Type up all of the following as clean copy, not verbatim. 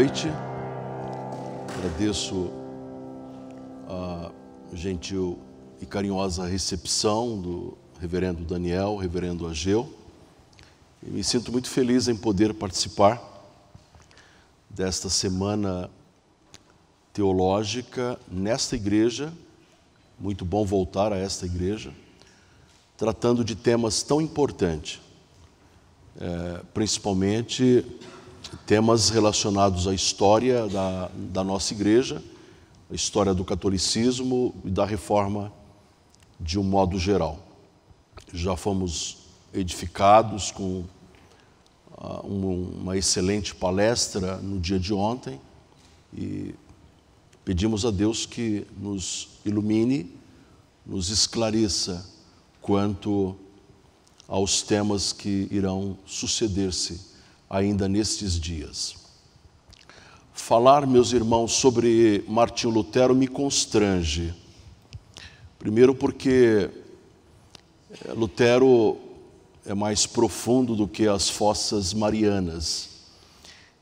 noite. Agradeço a gentil e carinhosa recepção do reverendo Daniel, reverendo Ageu. E me sinto muito feliz em poder participar desta semana teológica nesta igreja. Muito bom voltar a esta igreja, tratando de temas tão importantes, principalmente temas relacionados à história da nossa igreja, a história do catolicismo e da reforma de um modo geral. Já fomos edificados com uma excelente palestra no dia de ontem e pedimos a Deus que nos ilumine, nos esclareça quanto aos temas que irão suceder-se ainda nestes dias. Falar, meus irmãos, sobre Martinho Lutero me constrange. Primeiro porque Lutero é mais profundo do que as fossas marianas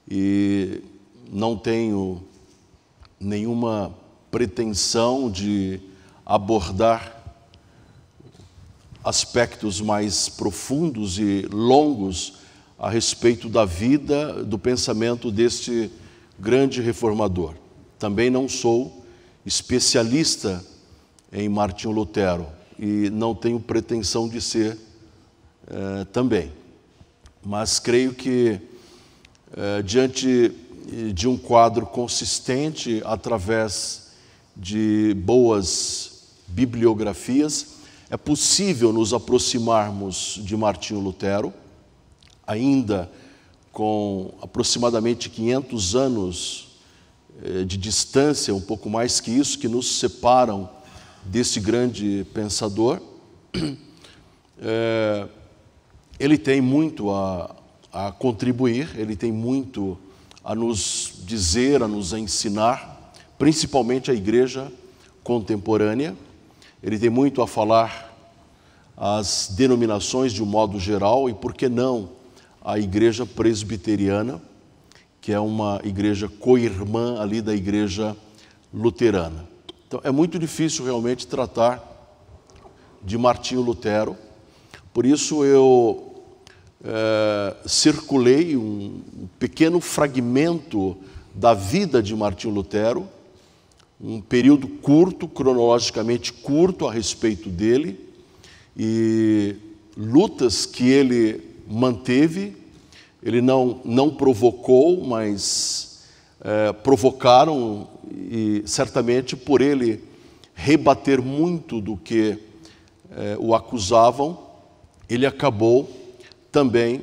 e não tenho nenhuma pretensão de abordar aspectos mais profundos e longos a respeito da vida, do pensamento deste grande reformador. Também não sou especialista em Martinho Lutero e não tenho pretensão de ser também. Mas creio que diante de um quadro consistente, através de boas bibliografias, é possível nos aproximarmos de Martinho Lutero, ainda com aproximadamente 500 anos de distância, um pouco mais que isso, que nos separam desse grande pensador. Ele tem muito a contribuir, ele tem muito a nos dizer, a nos ensinar, principalmente a igreja contemporânea. Ele tem muito a falar às denominações de um modo geral e, por que não, a igreja presbiteriana, que é uma igreja co-irmã ali da igreja luterana. Então, é muito difícil realmente tratar de Martinho Lutero, por isso eu circulei um pequeno fragmento da vida de Martinho Lutero, um período curto, cronologicamente curto a respeito dele, e lutas que ele manteve. Ele não provocou, mas provocaram, e certamente por ele rebater muito do que o acusavam, ele acabou também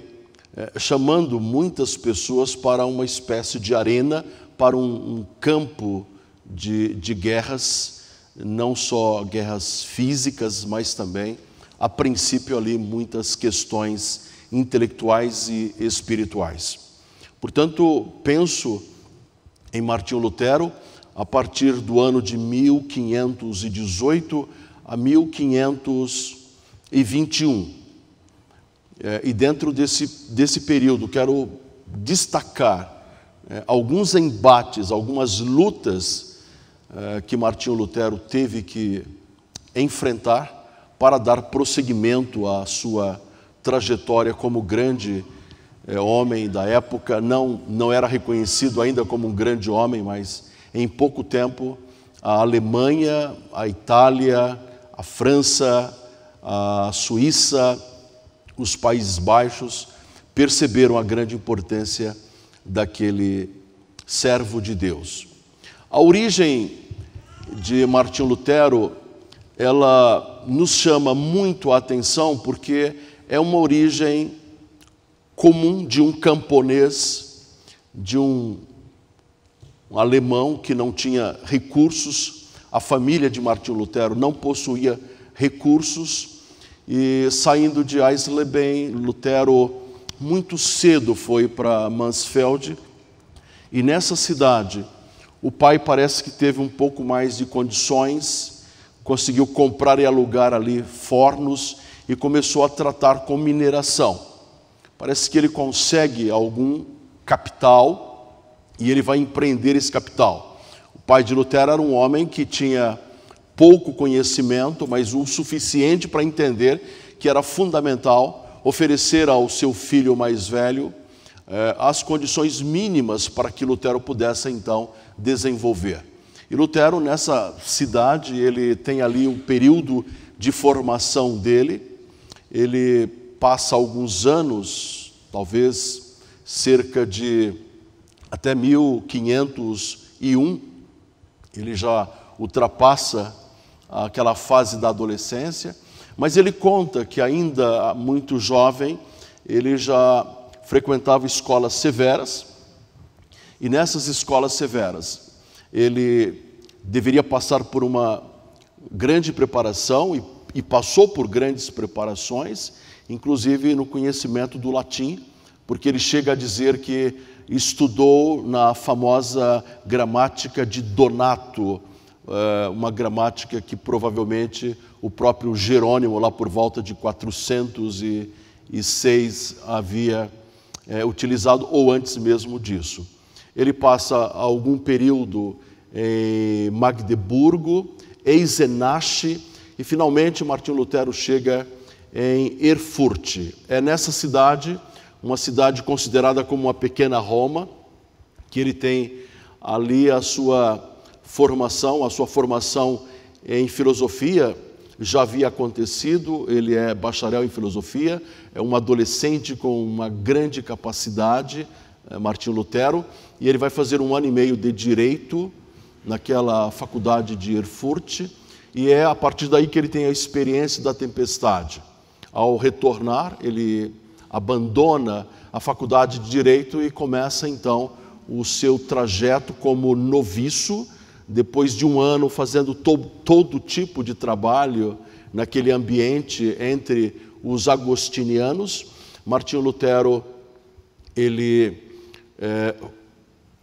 chamando muitas pessoas para uma espécie de arena, para um campo de guerras, não só guerras físicas, mas também, a princípio ali, muitas questões intelectuais e espirituais. Portanto, penso em Martinho Lutero a partir do ano de 1518 a 1521. E dentro desse período quero destacar alguns embates, algumas lutas que Martinho Lutero teve que enfrentar para dar prosseguimento à sua trajetória como grande homem da época. Não era reconhecido ainda como um grande homem, mas em pouco tempo a Alemanha, a Itália, a França, a Suíça, os Países Baixos perceberam a grande importância daquele servo de Deus. A origem de Martinho Lutero, ela nos chama muito a atenção porque é uma origem comum de um camponês, de um alemão que não tinha recursos. A família de Martinho Lutero não possuía recursos e, saindo de Eisleben, Lutero muito cedo foi para Mansfeld, e nessa cidade o pai parece que teve um pouco mais de condições, conseguiu comprar e alugar ali fornos e começou a tratar com mineração. Parece que ele consegue algum capital e ele vai empreender esse capital. O pai de Lutero era um homem que tinha pouco conhecimento, mas o suficiente para entender que era fundamental oferecer ao seu filho mais velho as condições mínimas para que Lutero pudesse então desenvolver. E Lutero, nessa cidade, ele tem ali um período de formação dele, ele passa alguns anos, talvez cerca de até 1501, ele já ultrapassa aquela fase da adolescência, mas ele conta que ainda muito jovem, ele já frequentava escolas severas, e nessas escolas severas, ele deveria passar por uma grande preparação, e passou por grandes preparações, inclusive no conhecimento do latim, porque ele chega a dizer que estudou na famosa gramática de Donato, uma gramática que provavelmente o próprio Jerônimo, lá por volta de 406, havia utilizado, ou antes mesmo disso. Ele passa algum período em Magdeburgo, Eisenach, e finalmente Martinho Lutero chega em Erfurt. É nessa cidade, uma cidade considerada como uma pequena Roma, que ele tem ali a sua formação em filosofia já havia acontecido. Ele é bacharel em filosofia, é um adolescente com uma grande capacidade, Martinho Lutero, e ele vai fazer 1 ano e meio de direito naquela faculdade de Erfurt, e é a partir daí que ele tem a experiência da tempestade. Ao retornar, ele abandona a faculdade de direito e começa então o seu trajeto como noviço, depois de 1 ano fazendo todo tipo de trabalho naquele ambiente entre os agostinianos. Martinho Lutero, ele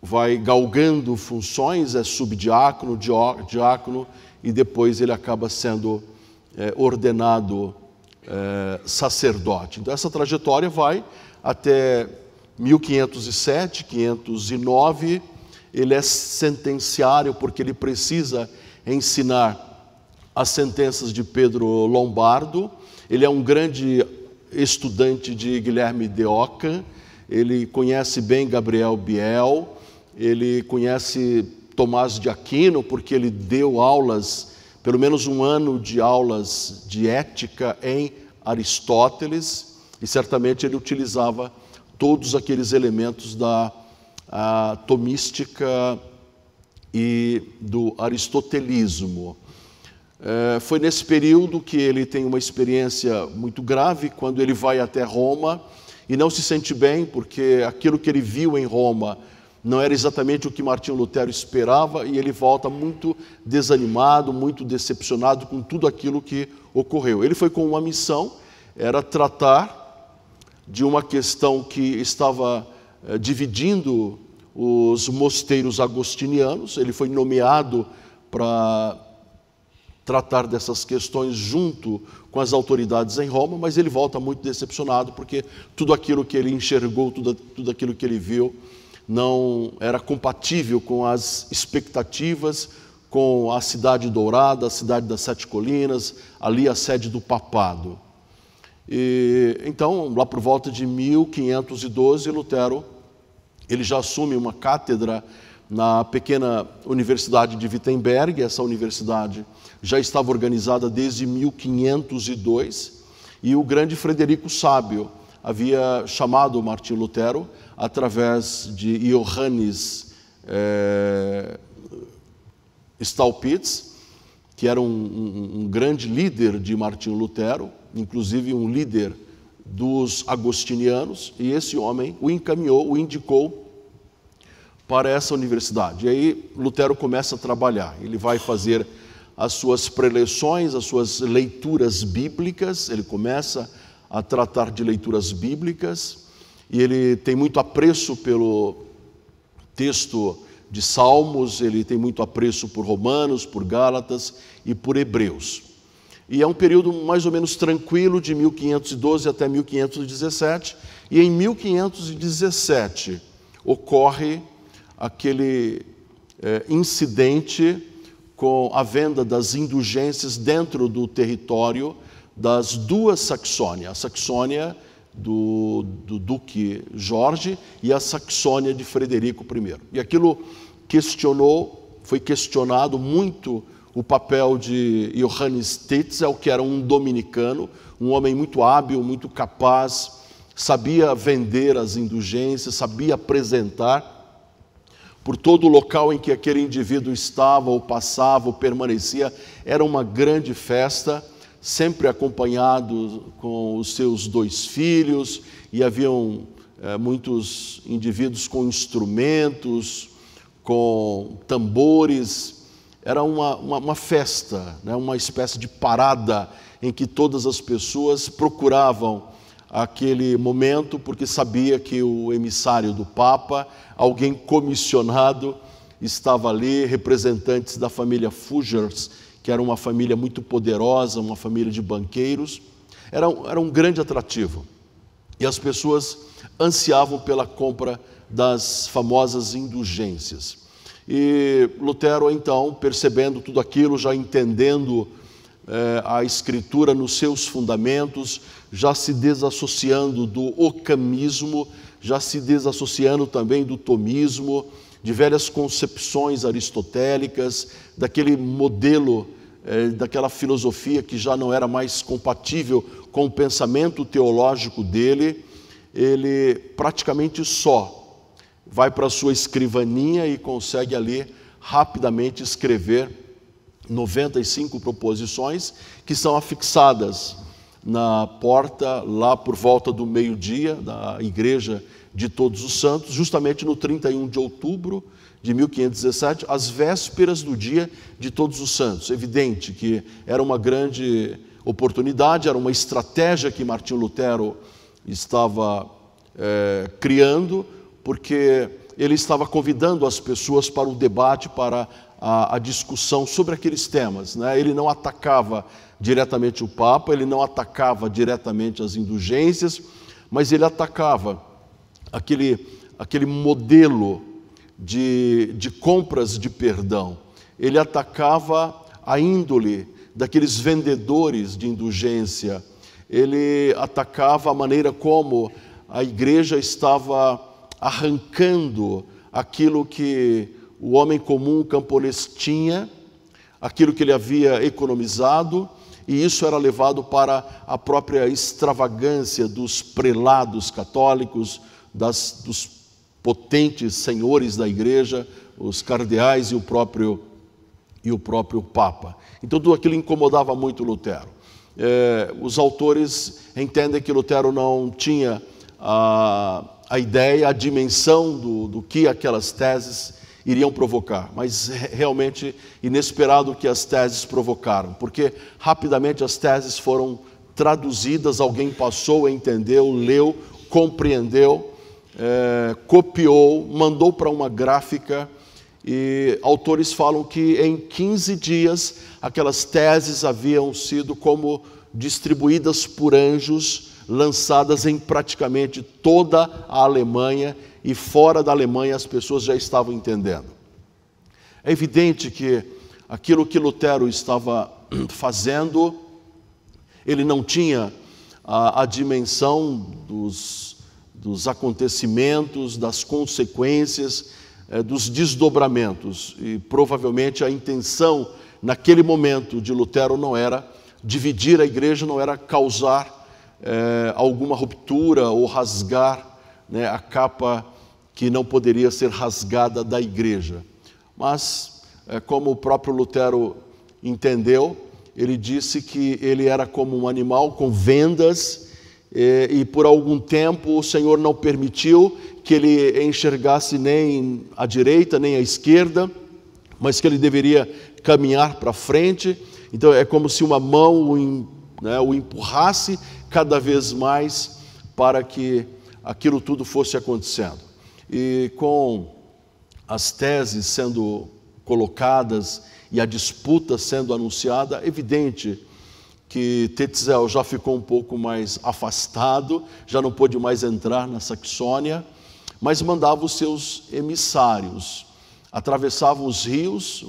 vai galgando funções, é subdiácono, diácono, e depois ele acaba sendo ordenado sacerdote. Então essa trajetória vai até 1507, 509, ele é sentenciário porque ele precisa ensinar as sentenças de Pedro Lombardo. Ele é um grande estudante de Guilherme de Ockham, ele conhece bem Gabriel Biel, ele conhece Tomás de Aquino, porque ele deu aulas, pelo menos 1 ano de aulas de ética em Aristóteles, e certamente ele utilizava todos aqueles elementos da tomística e do aristotelismo. Foi nesse período que ele tem uma experiência muito grave, quando ele vai até Roma e não se sente bem, porque aquilo que ele viu em Roma não era exatamente o que Martinho Lutero esperava, e ele volta muito desanimado, muito decepcionado com tudo aquilo que ocorreu. Ele foi com uma missão, era tratar de uma questão que estava dividindo os mosteiros agostinianos. Ele foi nomeado para tratar dessas questões junto com as autoridades em Roma, mas ele volta muito decepcionado, porque tudo aquilo que ele enxergou, tudo aquilo que ele viu, não era compatível com as expectativas, com a cidade dourada, a cidade das 7 colinas, ali a sede do papado. E então, lá por volta de 1512, Lutero, ele já assume uma cátedra na pequena Universidade de Wittenberg. Essa universidade já estava organizada desde 1502, e o grande Frederico Sábio havia chamado Martinho Lutero através de Johannes Staupitz, que era um grande líder de Martinho Lutero, inclusive um líder dos agostinianos, e esse homem o encaminhou, o indicou para essa universidade. E aí Lutero começa a trabalhar, ele vai fazer as suas preleções, as suas leituras bíblicas, ele começa a tratar de leituras bíblicas, e ele tem muito apreço pelo texto de Salmos, ele tem muito apreço por Romanos, por Gálatas e por Hebreus. E é um período mais ou menos tranquilo, de 1512 até 1517, e em 1517 ocorre aquele incidente com a venda das indulgências dentro do território das duas Saxônias, a Saxônia do Duque Jorge e a Saxônia de Frederico I. E aquilo foi questionado muito o papel de Johannes Tetzel, que era um dominicano, um homem muito hábil, muito capaz, sabia vender as indulgências, sabia apresentar por todo o local em que aquele indivíduo estava, ou passava, ou permanecia. Era uma grande festa, sempre acompanhado com os seus 2 filhos, e haviam muitos indivíduos com instrumentos, com tambores. Era uma festa, né? Uma espécie de parada em que todas as pessoas procuravam aquele momento, porque sabia que o emissário do Papa, alguém comissionado, estava ali, representantes da família Fugers, que era uma família muito poderosa, uma família de banqueiros. Era um grande atrativo. E as pessoas ansiavam pela compra das famosas indulgências. E Lutero, então, percebendo tudo aquilo, já entendendo a Escritura nos seus fundamentos, já se desassociando do ocamismo, já se desassociando também do tomismo, de velhas concepções aristotélicas, daquele modelo, daquela filosofia que já não era mais compatível com o pensamento teológico dele. Ele praticamente só vai para a sua escrivaninha e consegue ali rapidamente escrever 95 proposições que são afixadas na porta, lá por volta do meio-dia, da Igreja de Todos os Santos, justamente no 31 de outubro de 1517, às vésperas do dia de Todos os Santos. Evidente que era uma grande oportunidade, era uma estratégia que Martinho Lutero estava criando, porque ele estava convidando as pessoas para o debate, para a discussão sobre aqueles temas, né? Ele não atacava diretamente o Papa, ele não atacava diretamente as indulgências, mas ele atacava aquele modelo de compras de perdão. Ele atacava a índole daqueles vendedores de indulgência. Ele atacava a maneira como a igreja estava arrancando aquilo que o homem comum, o camponês, tinha, aquilo que ele havia economizado, e isso era levado para a própria extravagância dos prelados católicos, dos potentes senhores da igreja, os cardeais e o próprio Papa. Então tudo aquilo incomodava muito Lutero. Os autores entendem que Lutero não tinha a ideia, a dimensão do que aquelas teses iriam provocar, mas realmente inesperado que as teses provocaram, porque rapidamente as teses foram traduzidas, alguém passou, entendeu, leu, compreendeu, copiou, mandou para uma gráfica, e autores falam que em 15 dias aquelas teses haviam sido como distribuídas por anjos, lançadas em praticamente toda a Alemanha, e fora da Alemanha as pessoas já estavam entendendo. É evidente que aquilo que Lutero estava fazendo, ele não tinha a dimensão dos acontecimentos, das consequências, dos desdobramentos, e provavelmente a intenção naquele momento de Lutero não era dividir a igreja, não era causar alguma ruptura ou rasgar, né, a capa que não poderia ser rasgada da igreja. Mas, como o próprio Lutero entendeu, ele disse que ele era como um animal com vendas, e por algum tempo o Senhor não permitiu que ele enxergasse nem à direita nem à esquerda, mas que ele deveria caminhar para frente. Então é como se uma mão o empurrasse cada vez mais para que aquilo tudo fosse acontecendo. E com as teses sendo colocadas e a disputa sendo anunciada, é evidente que Tetzel já ficou um pouco mais afastado, já não pôde mais entrar na Saxônia, mas mandava os seus emissários. Atravessavam os rios,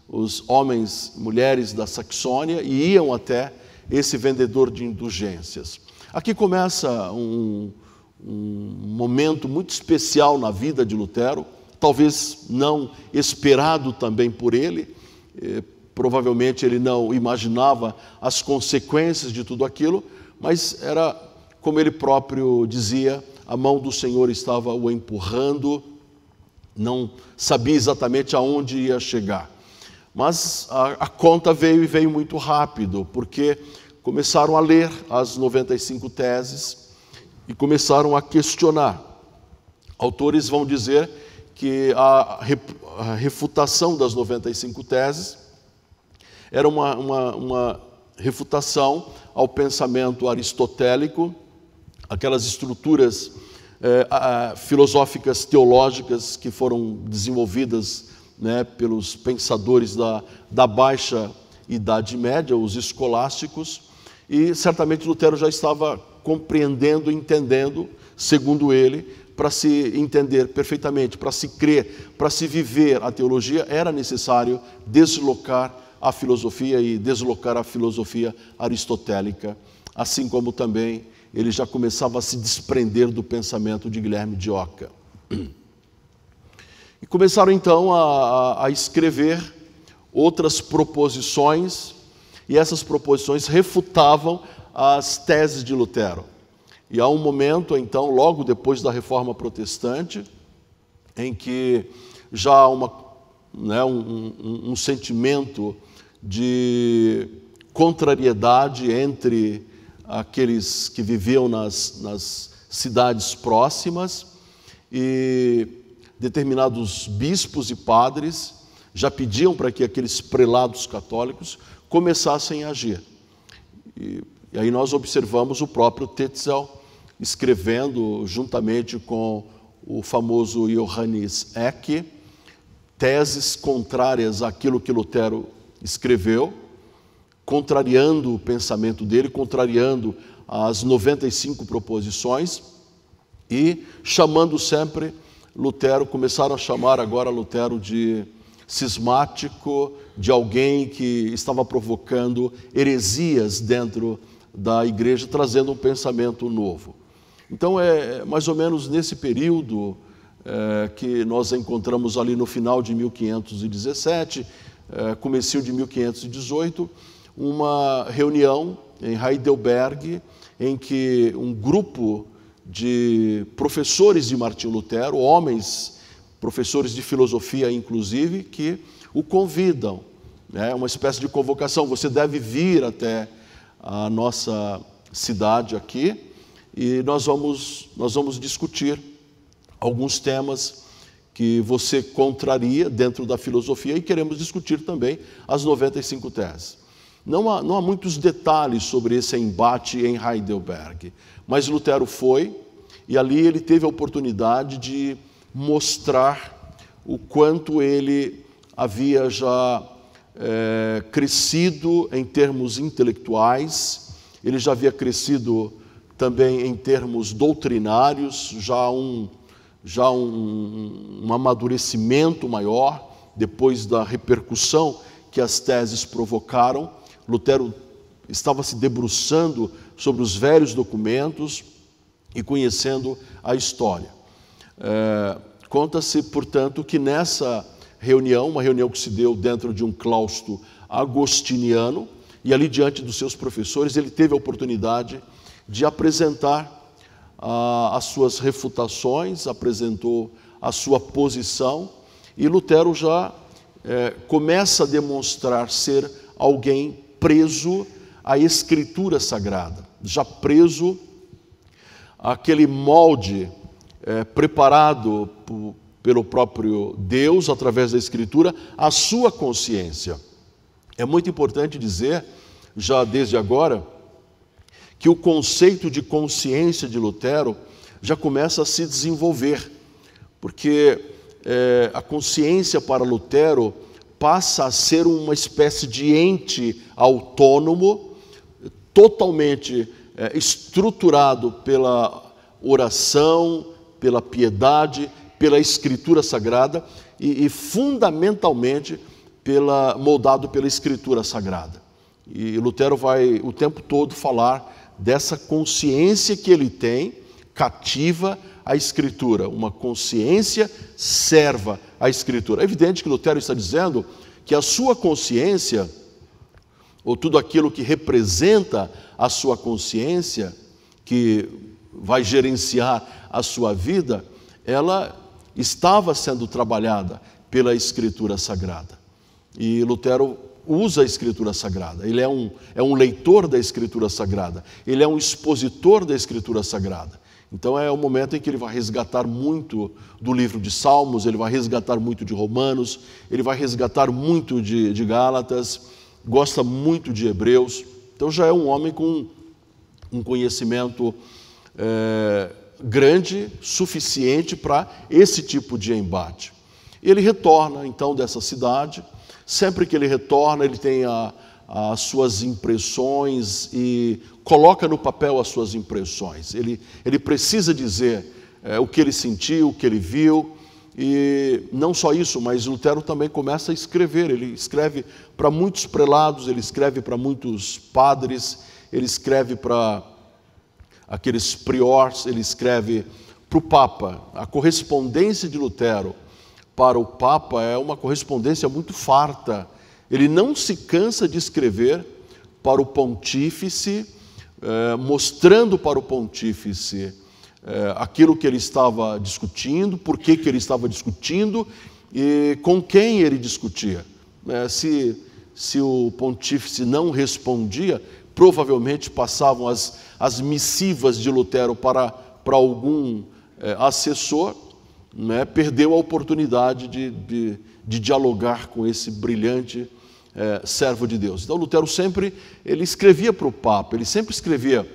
os homens e mulheres da Saxônia, e iam até esse vendedor de indulgências. Aqui começa um momento muito especial na vida de Lutero, talvez não esperado também por ele. Provavelmente ele não imaginava as consequências de tudo aquilo, mas era, como ele próprio dizia, a mão do Senhor estava o empurrando, não sabia exatamente aonde ia chegar. Mas a conta veio, e veio muito rápido, porque começaram a ler as 95 teses e começaram a questionar. Autores vão dizer que a refutação das 95 teses era uma refutação ao pensamento aristotélico, aquelas estruturas filosóficas teológicas que foram desenvolvidas, né, pelos pensadores da Baixa Idade Média, os escolásticos, e certamente Lutero já estava compreendendo, entendendo, segundo ele, para se entender perfeitamente, para se crer, para se viver a teologia, era necessário deslocar a filosofia e deslocar a filosofia aristotélica, assim como também ele já começava a se desprender do pensamento de Guilherme de Occa. E começaram então a escrever outras proposições, e essas proposições refutavam as teses de Lutero. E há um momento, então, logo depois da Reforma Protestante, em que já há um sentimento de contrariedade entre aqueles que viviam nas cidades próximas, e determinados bispos e padres já pediam para que aqueles prelados católicos começassem a agir. E aí nós observamos o próprio Tetzel escrevendo, juntamente com o famoso Johannes Eck, teses contrárias àquilo que Lutero escreveu, contrariando o pensamento dele, contrariando as 95 proposições, e chamando sempre Lutero, começaram a chamar agora Lutero de cismático, de alguém que estava provocando heresias dentro da igreja, trazendo um pensamento novo. Então é mais ou menos nesse período que nós encontramos ali no final de 1517, comecinho de 1518, uma reunião em Heidelberg, em que um grupo de professores de Martinho Lutero, homens, professores de filosofia inclusive, que o convidam, né, uma espécie de convocação: você deve vir até a nossa cidade aqui, e nós vamos discutir alguns temas que você contraria dentro da filosofia, e queremos discutir também as 95 teses. Não há muitos detalhes sobre esse embate em Heidelberg, mas Lutero foi, e ali ele teve a oportunidade de mostrar o quanto ele havia já crescido em termos intelectuais, ele já havia crescido também em termos doutrinários, já um amadurecimento maior, depois da repercussão que as teses provocaram. Lutero estava se debruçando sobre os velhos documentos e conhecendo a história. Conta-se, portanto, que nessa reunião, uma reunião que se deu dentro de um claustro agostiniano, e ali diante dos seus professores, ele teve a oportunidade de apresentar as suas refutações, apresentou a sua posição, e Lutero já começa a demonstrar ser alguém preso à Escritura Sagrada, já preso àquele molde preparado pelo próprio Deus, através da Escritura, a sua consciência. É muito importante dizer, já desde agora, que o conceito de consciência de Lutero já começa a se desenvolver, porque a consciência para Lutero passa a ser uma espécie de ente autônomo, totalmente estruturado pela oração, pela piedade, pela Escritura Sagrada e fundamentalmente moldado pela Escritura Sagrada. E Lutero vai o tempo todo falar dessa consciência que ele tem, cativa à Escritura, uma consciência serva à Escritura. É evidente que Lutero está dizendo que a sua consciência, ou tudo aquilo que representa a sua consciência, que vai gerenciar a sua vida, ela estava sendo trabalhada pela Escritura Sagrada. E Lutero usa a Escritura Sagrada, ele é um leitor da Escritura Sagrada, ele é um expositor da Escritura Sagrada. Então é o momento em que ele vai resgatar muito do livro de Salmos, ele vai resgatar muito de Romanos, ele vai resgatar muito de Gálatas, gosta muito de Hebreus. Então já é um homem com um conhecimento grande, suficiente para esse tipo de embate. Ele retorna então dessa cidade. Sempre que ele retorna, ele tem as suas impressões e coloca no papel as suas impressões. Ele precisa dizer o que ele sentiu, o que ele viu. E não só isso, mas Lutero também começa a escrever. Ele escreve para muitos prelados, ele escreve para muitos padres, ele escreve para aqueles priores, ele escreve para o Papa. A correspondência de Lutero para o Papa é uma correspondência muito farta. Ele não se cansa de escrever para o pontífice, mostrando para o pontífice aquilo que ele estava discutindo, por que ele estava discutindo e com quem ele discutia. Se o pontífice não respondia, provavelmente passavam as missivas de Lutero para algum assessor, perdeu a oportunidade de dialogar com esse brilhante servo de Deus. Então Lutero sempre ele escrevia para o Papa, ele sempre escrevia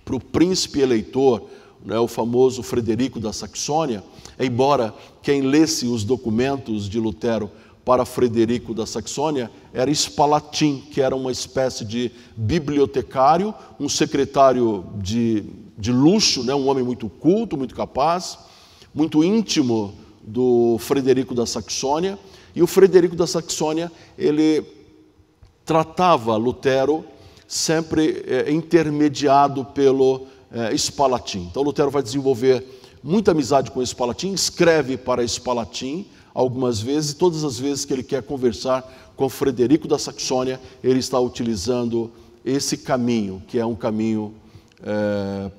para o príncipe eleitor, o famoso Frederico da Saxônia, embora quem lesse os documentos de Lutero para Frederico da Saxônia era Spalatin, que era uma espécie de bibliotecário, um secretário de luxo, um homem muito culto, muito capaz, muito íntimo do Frederico da Saxônia. E o Frederico da Saxônia, ele tratava Lutero sempre intermediado pelo Spalatin. Então Lutero vai desenvolver muita amizade com Spalatin, escreve para Spalatin algumas vezes, e todas as vezes que ele quer conversar com Frederico da Saxônia, ele está utilizando esse caminho, que é um caminho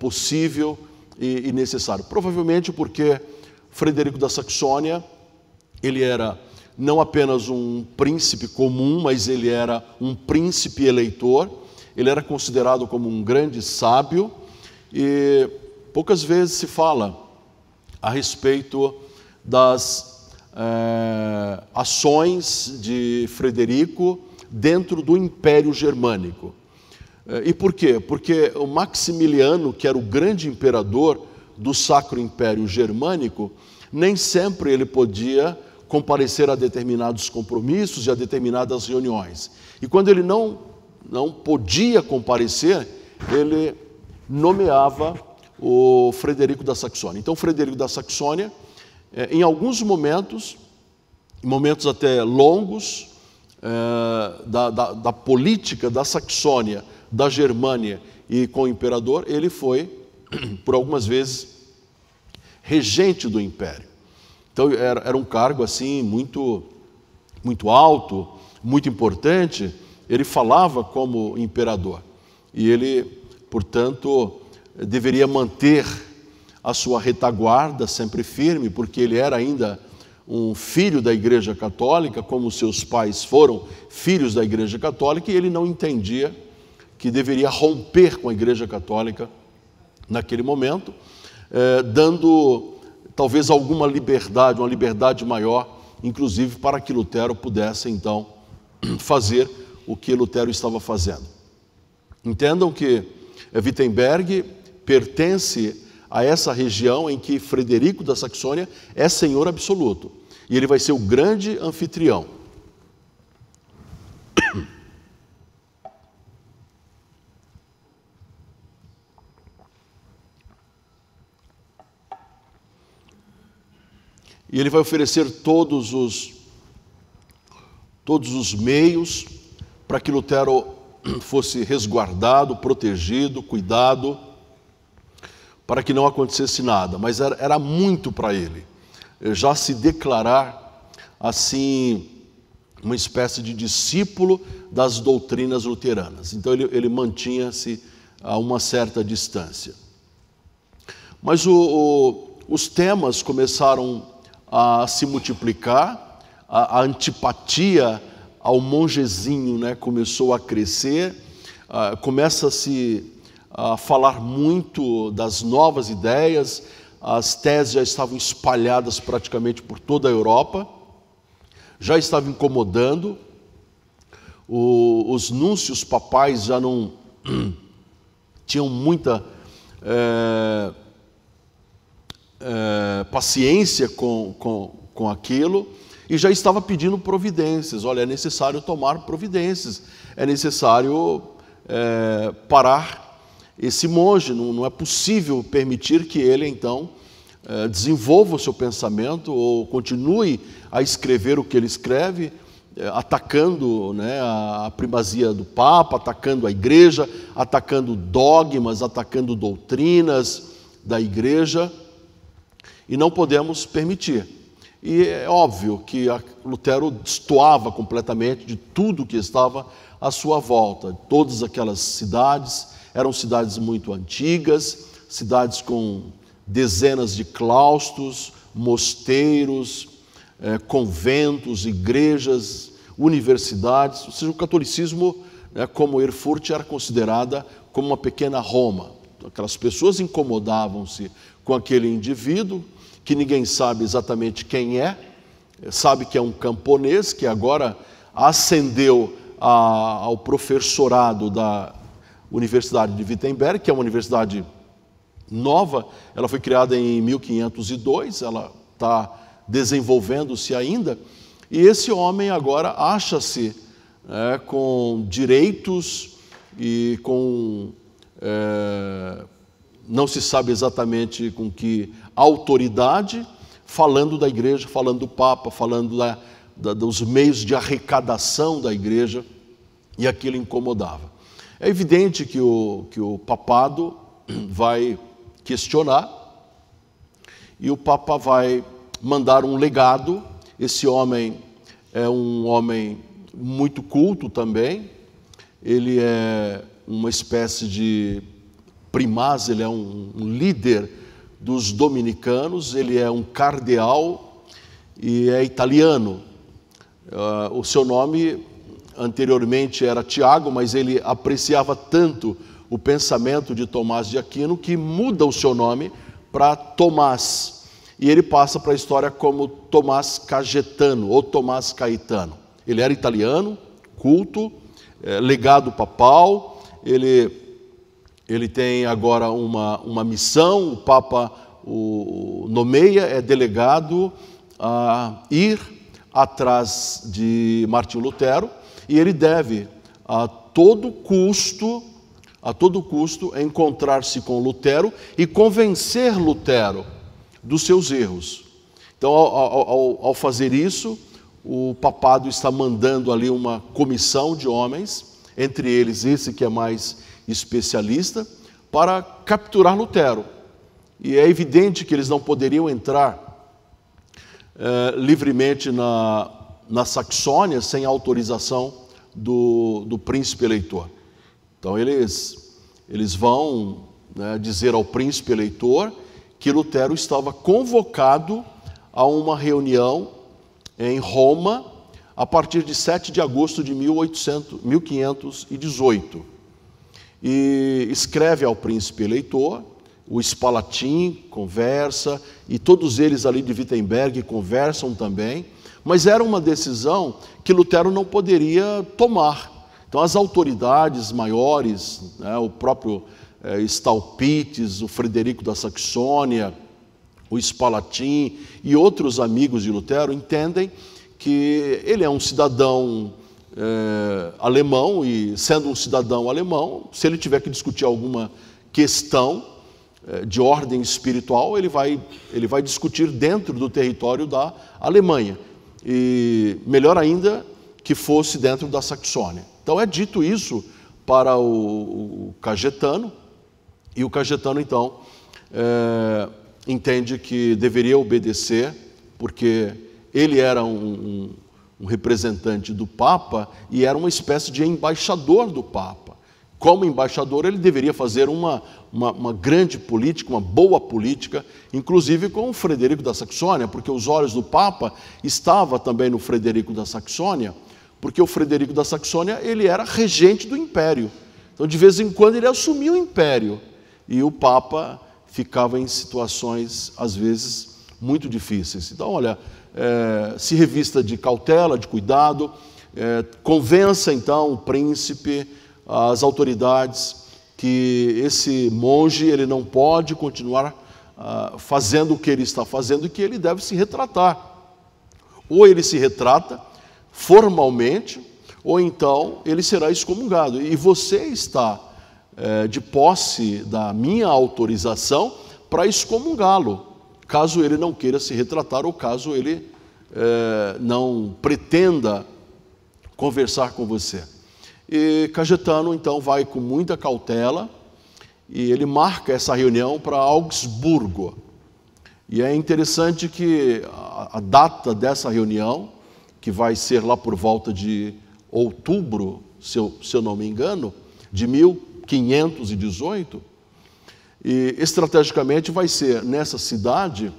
possível e necessário. Provavelmente porque Frederico da Saxônia, ele era não apenas um príncipe comum, mas ele era um príncipe eleitor, ele era considerado como um grande sábio, e poucas vezes se fala a respeito das ações de Frederico dentro do Império Germânico. E por quê? Porque o Maximiliano, que era o grande imperador do Sacro Império Germânico, nem sempre ele podia comparecer a determinados compromissos e a determinadas reuniões. E quando ele não podia comparecer, ele nomeava o Frederico da Saxônia. Então, Frederico da Saxônia, em alguns momentos até longos, da política da Saxônia, da Germânia e com o imperador, ele foi, por algumas vezes, regente do império. Então era um cargo assim muito alto, muito importante. Ele falava como imperador e ele, portanto, deveria manter a sua retaguarda sempre firme, porque ele era ainda um filho da Igreja Católica, como seus pais foram filhos da Igreja Católica, e ele não entendia que deveria romper com a Igreja Católica naquele momento, dando talvez alguma liberdade, uma liberdade maior, inclusive para que Lutero pudesse então fazer o que Lutero estava fazendo. Entendam que Wittenberg pertence a essa região em que Frederico da Saxônia é senhor absoluto. E ele vai ser o grande anfitrião. e ele vai oferecer todos os meios para que Lutero fosse resguardado, protegido, cuidado, para que não acontecesse nada. Mas era muito para ele já se declarar assim uma espécie de discípulo das doutrinas luteranas. Então ele mantinha-se a uma certa distância. Mas os temas começaram a se multiplicar, a antipatia ao mongezinho, né, começou a crescer, começa-se a falar muito das novas ideias, as teses já estavam espalhadas praticamente por toda a Europa, já estavam incomodando, os núncios papais já não tinham muita paciência com aquilo, e já estava pedindo providências. Olha, é necessário tomar providências, é necessário parar esse monge, não é possível permitir que ele, então, desenvolva o seu pensamento ou continue a escrever o que ele escreve, atacando, né, a primazia do Papa, atacando a igreja, atacando dogmas, atacando doutrinas da igreja, e não podemos permitir. E é óbvio que Lutero destoava completamente de tudo que estava à sua volta. Todas aquelas cidades eram cidades muito antigas, cidades com dezenas de claustros, mosteiros, conventos, igrejas, universidades. Ou seja, o catolicismo, como Erfurt, era considerada como uma pequena Roma. Aquelas pessoas incomodavam-se com aquele indivíduo, que ninguém sabe exatamente quem é, sabe que é um camponês, que agora ascendeu ao professorado da Universidade de Wittenberg, que é uma universidade nova. Ela foi criada em 1502, ela está desenvolvendo-se ainda, e esse homem agora acha-se com direitos e com... não se sabe exatamente com que autoridade, falando da igreja, falando do Papa, falando dos meios de arrecadação da igreja, e aquilo incomodava. É evidente que o papado vai questionar, e o Papa vai mandar um legado. Esse homem é um homem muito culto também, ele é uma espécie de primaz, ele é um líder dos dominicanos, ele é um cardeal e é italiano. O seu nome anteriormente era Tiago, mas ele apreciava tanto o pensamento de Tomás de Aquino que muda o seu nome para Tomás. E ele passa para a história como Tomás Cajetano ou Tomás Caetano. Ele era italiano, culto, legado papal, ele tem agora uma missão, o Papa o nomeia, é delegado a ir atrás de Martinho Lutero, e ele deve a todo custo encontrar-se com Lutero e convencer Lutero dos seus erros. Então, ao fazer isso, o papado está mandando ali uma comissão de homens, entre eles esse que é mais especialista, para capturar Lutero. E é evidente que eles não poderiam entrar livremente na Saxônia sem autorização do príncipe eleitor. Então eles vão, né, dizer ao príncipe eleitor que Lutero estava convocado a uma reunião em Roma a partir de 7 de agosto de 1518. E escreve ao príncipe eleitor, o Spalatin conversa, e todos eles ali de Wittenberg conversam também, mas era uma decisão que Lutero não poderia tomar. Então as autoridades maiores, né, o próprio Staupitz, o Frederico da Saxônia, o Spalatin e outros amigos de Lutero entendem que ele é um cidadão alemão, e sendo um cidadão alemão, se ele tiver que discutir alguma questão de ordem espiritual, ele vai discutir dentro do território da Alemanha. E melhor ainda que fosse dentro da Saxônia. Então é dito isso para o Cajetano, e o Cajetano então entende que deveria obedecer, porque ele era um representante do Papa e era uma espécie de embaixador do Papa. Como embaixador, ele deveria fazer uma grande política, uma boa política, inclusive com o Frederico da Saxônia, porque os olhos do Papa estavam também no Frederico da Saxônia, porque o Frederico da Saxônia ele era regente do Império. Então, de vez em quando, ele assumia o Império, e o Papa ficava em situações, às vezes, muito difíceis. Então, olha, se revista de cautela, de cuidado, convença, então, o príncipe, as autoridades, que esse monge ele não pode continuar fazendo o que ele está fazendo e que ele deve se retratar. Ou ele se retrata formalmente, ou então ele será excomungado. E você está de posse da minha autorização para excomungá-lo, caso ele não queira se retratar ou caso ele não pretenda conversar com você. E Cajetano, então, vai com muita cautela e ele marca essa reunião para Augsburgo. E é interessante que a data dessa reunião, que vai ser lá por volta de outubro, se eu não me engano, de 1518, e estrategicamente vai ser nessa cidade,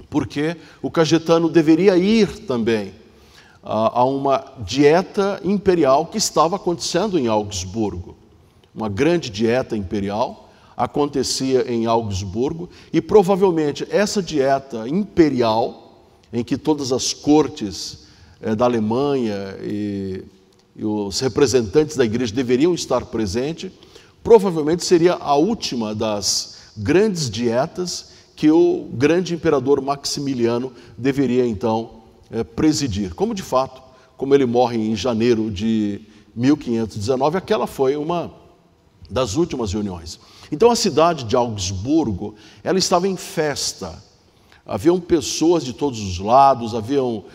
porque o Cajetano deveria ir também a uma dieta imperial que estava acontecendo em Augsburgo. Uma grande dieta imperial acontecia em Augsburgo e provavelmente essa dieta imperial, em que todas as cortes da Alemanha e os representantes da igreja deveriam estar presentes, provavelmente seria a última das grandes dietas que o grande imperador Maximiliano deveria então presidir. Como de fato, como ele morre em janeiro de 1519, aquela foi uma das últimas reuniões. Então a cidade de Augsburgo, ela estava em festa. Haviam pessoas de todos os lados, haviam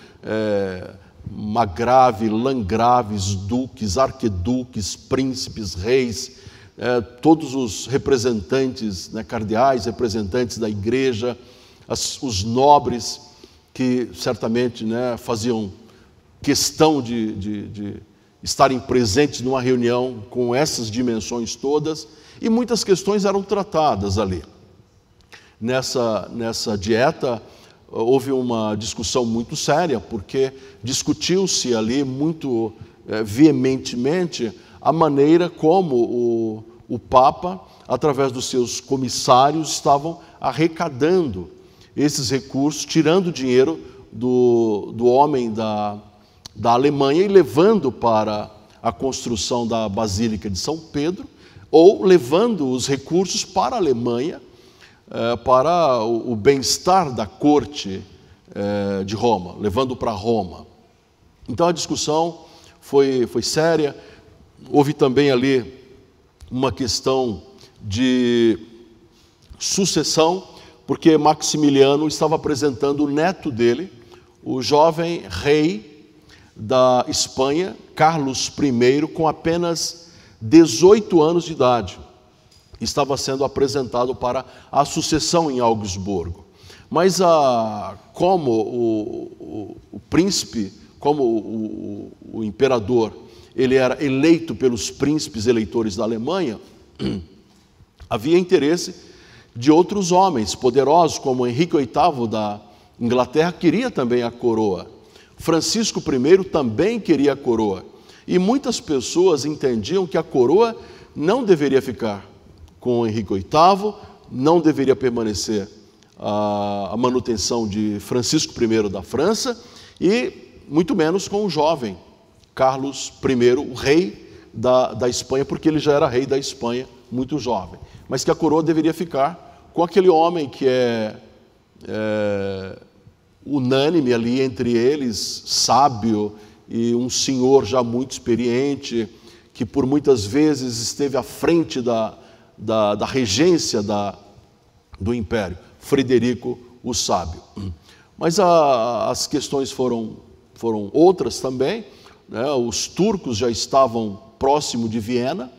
margraves, landgraves, duques, arquiduques, príncipes, reis, todos os representantes, cardeais, representantes da igreja, os nobres, que certamente faziam questão de estarem presentes numa reunião com essas dimensões todas, e muitas questões eram tratadas ali. Nessa dieta houve uma discussão muito séria, porque discutiu-se ali muito veementemente a maneira como o Papa, através dos seus comissários, estavam arrecadando esses recursos, tirando dinheiro do homem da Alemanha e levando para a construção da Basílica de São Pedro, ou levando os recursos para a Alemanha, para o bem-estar da corte de Roma, levando para Roma. Então a discussão foi séria. Houve também ali uma questão de sucessão, porque Maximiliano estava apresentando o neto dele, o jovem rei da Espanha, Carlos I, com apenas 18 anos de idade. Estava sendo apresentado para a sucessão em Augsburgo. Mas como o príncipe, como o imperador, ele era eleito pelos príncipes eleitores da Alemanha, havia interesse de outros homens poderosos, como Henrique VIII da Inglaterra, queria também a coroa. Francisco I também queria a coroa. E muitas pessoas entendiam que a coroa não deveria ficar com Henrique VIII, não deveria permanecer a manutenção de Francisco I da França, e muito menos com o jovem Carlos I, o rei da Espanha, porque ele já era rei da Espanha, muito jovem. Mas que a coroa deveria ficar com aquele homem que é unânime ali entre eles, sábio e um senhor já muito experiente, que por muitas vezes esteve à frente da regência do Império, Frederico o Sábio. Mas as questões foram outras também, né? Os turcos já estavam próximo de Viena,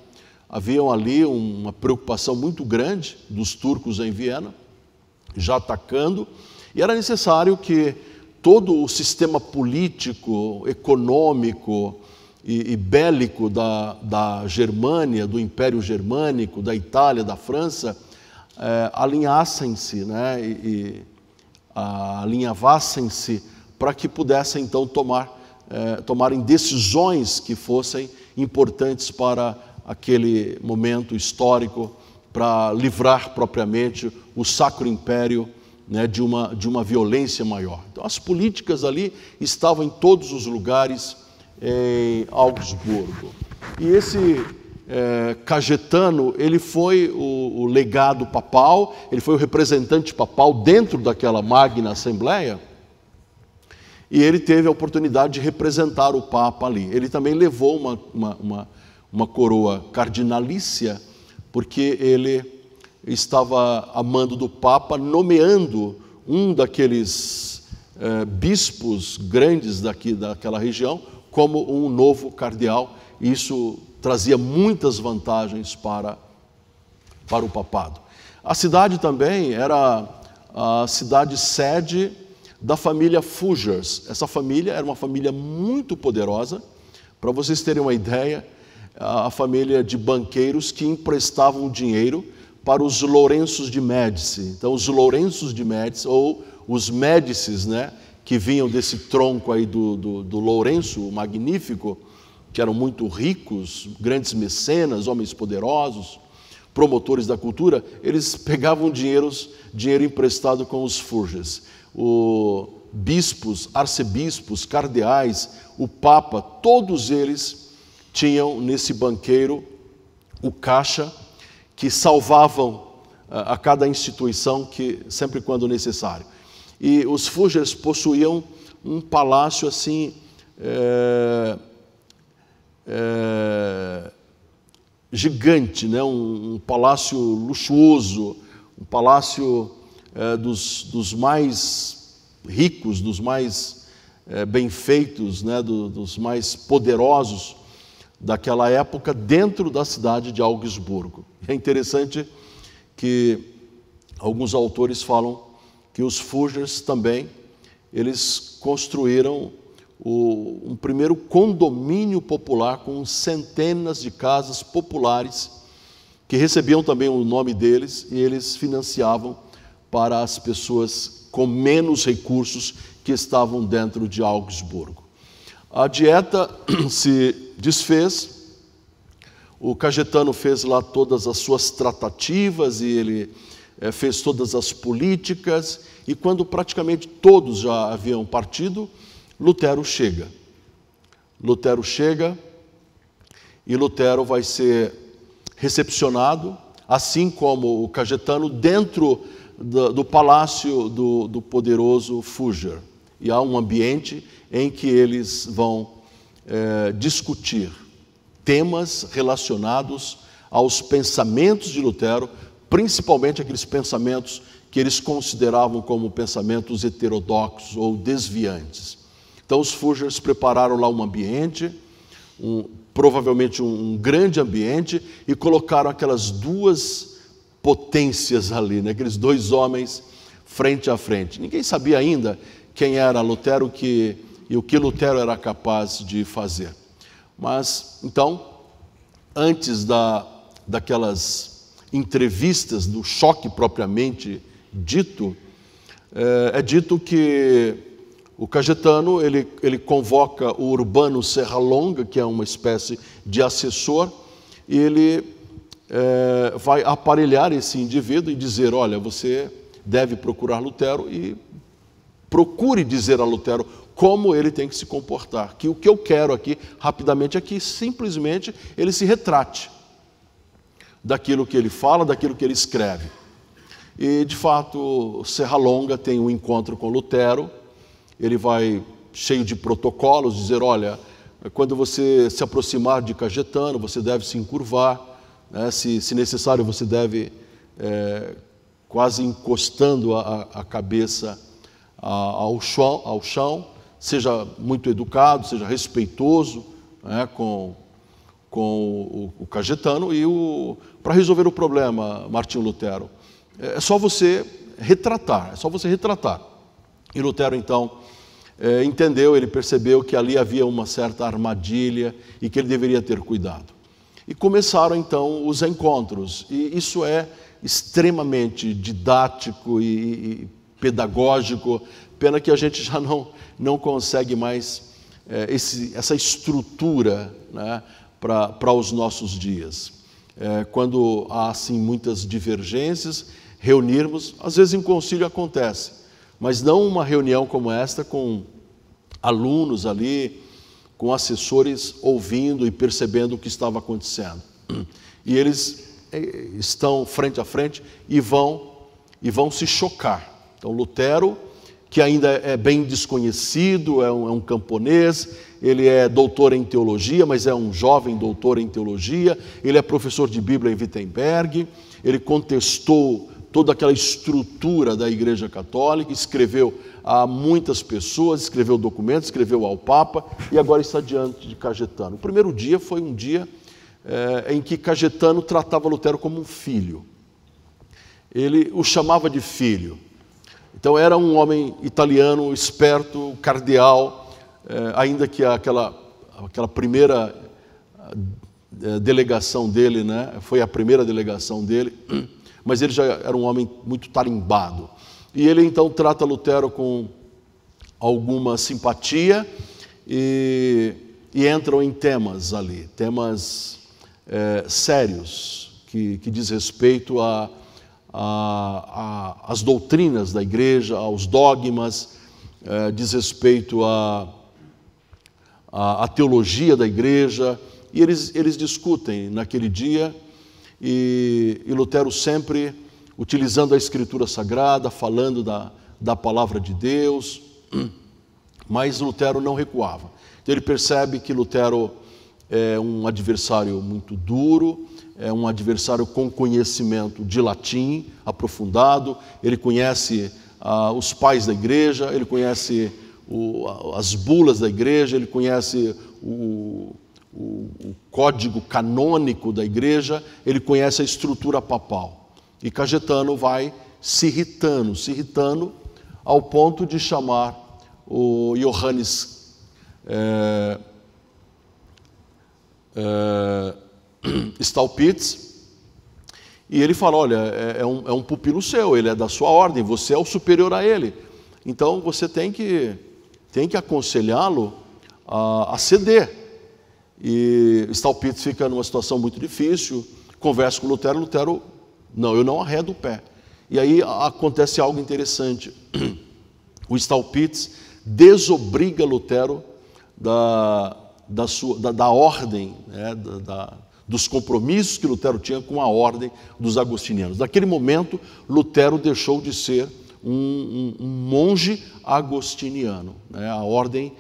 havia ali uma preocupação muito grande dos turcos em Viena, já atacando, e era necessário que todo o sistema político, econômico e bélico da Germânia, do Império Germânico, da Itália, da França, alinhassem-se, né, e alinhavassem-se para que pudessem então tomarem decisões que fossem importantes para aquele momento histórico, para livrar propriamente o Sacro Império, né, de uma violência maior. Então as políticas ali estavam em todos os lugares em Augsburgo. E esse Cajetano, ele foi o legado papal, ele foi o representante papal dentro daquela magna assembleia, e ele teve a oportunidade de representar o Papa ali. Ele também levou uma coroa cardinalícia, porque ele estava a mando do Papa, nomeando um daqueles bispos grandes daquela região como um novo cardeal. Isso trazia muitas vantagens para o papado. A cidade também era a cidade sede da família Fugers. Essa família era uma família muito poderosa. Para vocês terem uma ideia, a família de banqueiros que emprestavam dinheiro para os Lourenços de Médici. Então, os Lourenços de Médici, ou os Médicis, né, que vinham desse tronco aí do Lourenço, o Magnífico, que eram muito ricos, grandes mecenas, homens poderosos, promotores da cultura, eles pegavam dinheiro emprestado com os Fugers. Bispos, arcebispos, cardeais, o Papa, todos eles tinham nesse banqueiro o caixa que salvavam a cada instituição, sempre quando necessário. E os Fugers possuíam um palácio assim gigante, né? Um palácio luxuoso, um palácio dos mais ricos, dos mais bem feitos, né? Dos mais poderosos daquela época, dentro da cidade de Augsburgo. É interessante que alguns autores falam que os Fugers também, eles construíram um primeiro condomínio popular com centenas de casas populares que recebiam também o nome deles, e eles financiavam para as pessoas com menos recursos que estavam dentro de Augsburgo. A dieta se desfez, o Cajetano fez lá todas as suas tratativas e ele fez todas as políticas, e quando praticamente todos já haviam partido, Lutero chega. Lutero chega e Lutero vai ser recepcionado, assim como o Cajetano, dentro do palácio do poderoso Fugger. E há um ambiente em que eles vão discutir temas relacionados aos pensamentos de Lutero, principalmente aqueles pensamentos que eles consideravam como pensamentos heterodoxos ou desviantes. Então os Fugers prepararam lá um ambiente, provavelmente um grande ambiente, e colocaram aquelas duas potências ali, né? Aqueles dois homens frente a frente. Ninguém sabia ainda quem era Lutero e o que Lutero era capaz de fazer. Mas, então, antes daquelas entrevistas, do choque propriamente dito, é dito que o Cajetano, ele convoca o Urbano Serralonga, que é uma espécie de assessor, e ele vai aparelhar esse indivíduo e dizer: olha, você deve procurar Lutero e procure dizer a Lutero como ele tem que se comportar. Que o que eu quero aqui, rapidamente, é que simplesmente ele se retrate daquilo que ele fala, daquilo que ele escreve. E, de fato, Serralonga tem um encontro com Lutero. Ele vai, cheio de protocolos, dizer: olha, quando você se aproximar de Cajetano, você deve se encurvar, né? Se necessário, você deve quase encostando a cabeça ao chão, seja muito educado, seja respeitoso, né, com o Cajetano. E para resolver o problema, Martinho Lutero, é só você retratar, E Lutero, então, entendeu, ele percebeu que ali havia uma certa armadilha e que ele deveria ter cuidado. E começaram, então, os encontros. E isso é extremamente didático e pedagógico. Pena que a gente já não consegue mais essa estrutura, né, para os nossos dias. Quando há, assim, muitas divergências, reunirmos, às vezes em concílio acontece, mas não uma reunião como esta, com alunos ali, com assessores ouvindo e percebendo o que estava acontecendo. E eles estão frente a frente e vão se chocar. Então Lutero, que ainda é bem desconhecido, é um camponês, ele é doutor em teologia, mas é um jovem doutor em teologia, ele é professor de Bíblia em Wittenberg, ele contestou toda aquela estrutura da Igreja Católica, escreveu a muitas pessoas, escreveu documentos, escreveu ao Papa, e agora está diante de Cajetano. O primeiro dia foi um dia em que Cajetano tratava Lutero como um filho. Ele o chamava de filho. Então era um homem italiano, esperto, cardeal, ainda que aquela primeira delegação dele, né, foi a primeira delegação dele, mas ele já era um homem muito tarimbado. E ele então trata Lutero com alguma simpatia e entram em temas ali, temas sérios, que diz respeito às doutrinas da igreja, aos dogmas, diz respeito à teologia da igreja, e eles discutem naquele dia, e Lutero sempre utilizando a Escritura Sagrada, falando da palavra de Deus, mas Lutero não recuava. Então ele percebe que Lutero é um adversário muito duro, é um adversário com conhecimento de latim aprofundado, ele conhece os pais da igreja, ele conhece as bulas da igreja, ele conhece o código canônico da igreja, ele conhece a estrutura papal. E Cajetano vai se irritando, ao ponto de chamar o Johannes Staupitz, e ele fala: olha, é um pupilo seu, ele é da sua ordem, você é o superior a ele, então você tem que aconselhá-lo a ceder. E Staupitz fica numa situação muito difícil, conversa com Lutero, não, eu não arredo o pé. E aí acontece algo interessante. O Staupitz desobriga Lutero da ordem, né, dos compromissos que Lutero tinha com a ordem dos agostinianos. Naquele momento, Lutero deixou de ser um monge agostiniano, né? A ordem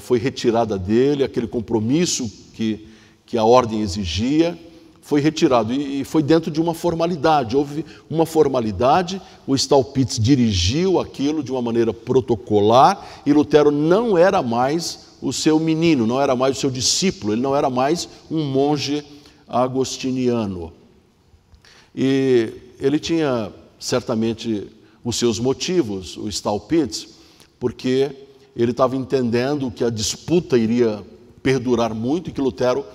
foi retirada dele, aquele compromisso que a ordem exigia foi retirado, e foi dentro de uma formalidade. Houve uma formalidade, o Staupitz dirigiu aquilo de uma maneira protocolar, e Lutero não era mais o seu menino, não era mais o seu discípulo, ele não era mais um monge agostiniano. E ele tinha certamente os seus motivos, o Staupitz, porque ele estava entendendo que a disputa iria perdurar muito e que Lutero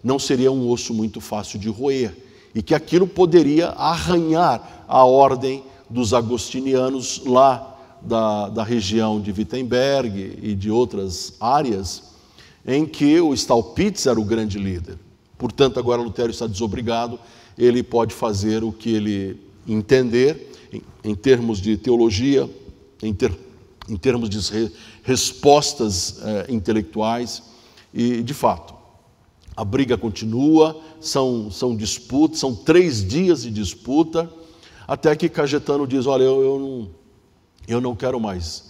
não seria um osso muito fácil de roer, e que aquilo poderia arranhar a ordem dos agostinianos lá da região de Wittenberg e de outras áreas em que o Staupitz era o grande líder. Portanto, agora Lutero está desobrigado, ele pode fazer o que ele entender em termos de teologia, em termos de respostas intelectuais, e de fato a briga continua, são disputas, são 3 dias de disputa, até que Cajetano diz: olha, eu não quero mais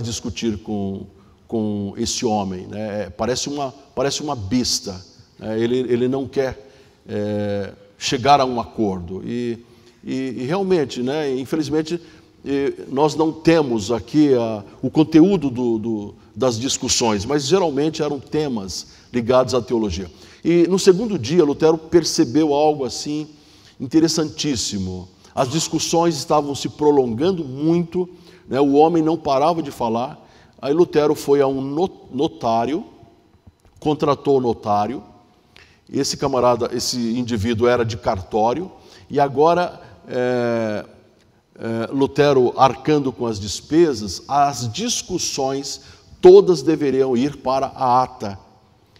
discutir com esse homem, né? Parece uma besta, né? Ele não quer chegar a um acordo, e E realmente, né, infelizmente, nós não temos aqui o conteúdo das discussões, mas geralmente eram temas ligados à teologia. E no segundo dia, Lutero percebeu algo assim interessantíssimo. As discussões estavam se prolongando muito, né, o homem não parava de falar. Aí Lutero foi a um notário, contratou o notário. Esse camarada, esse indivíduo era de cartório, e agora Lutero, arcando com as despesas, as discussões todas deveriam ir para a ata.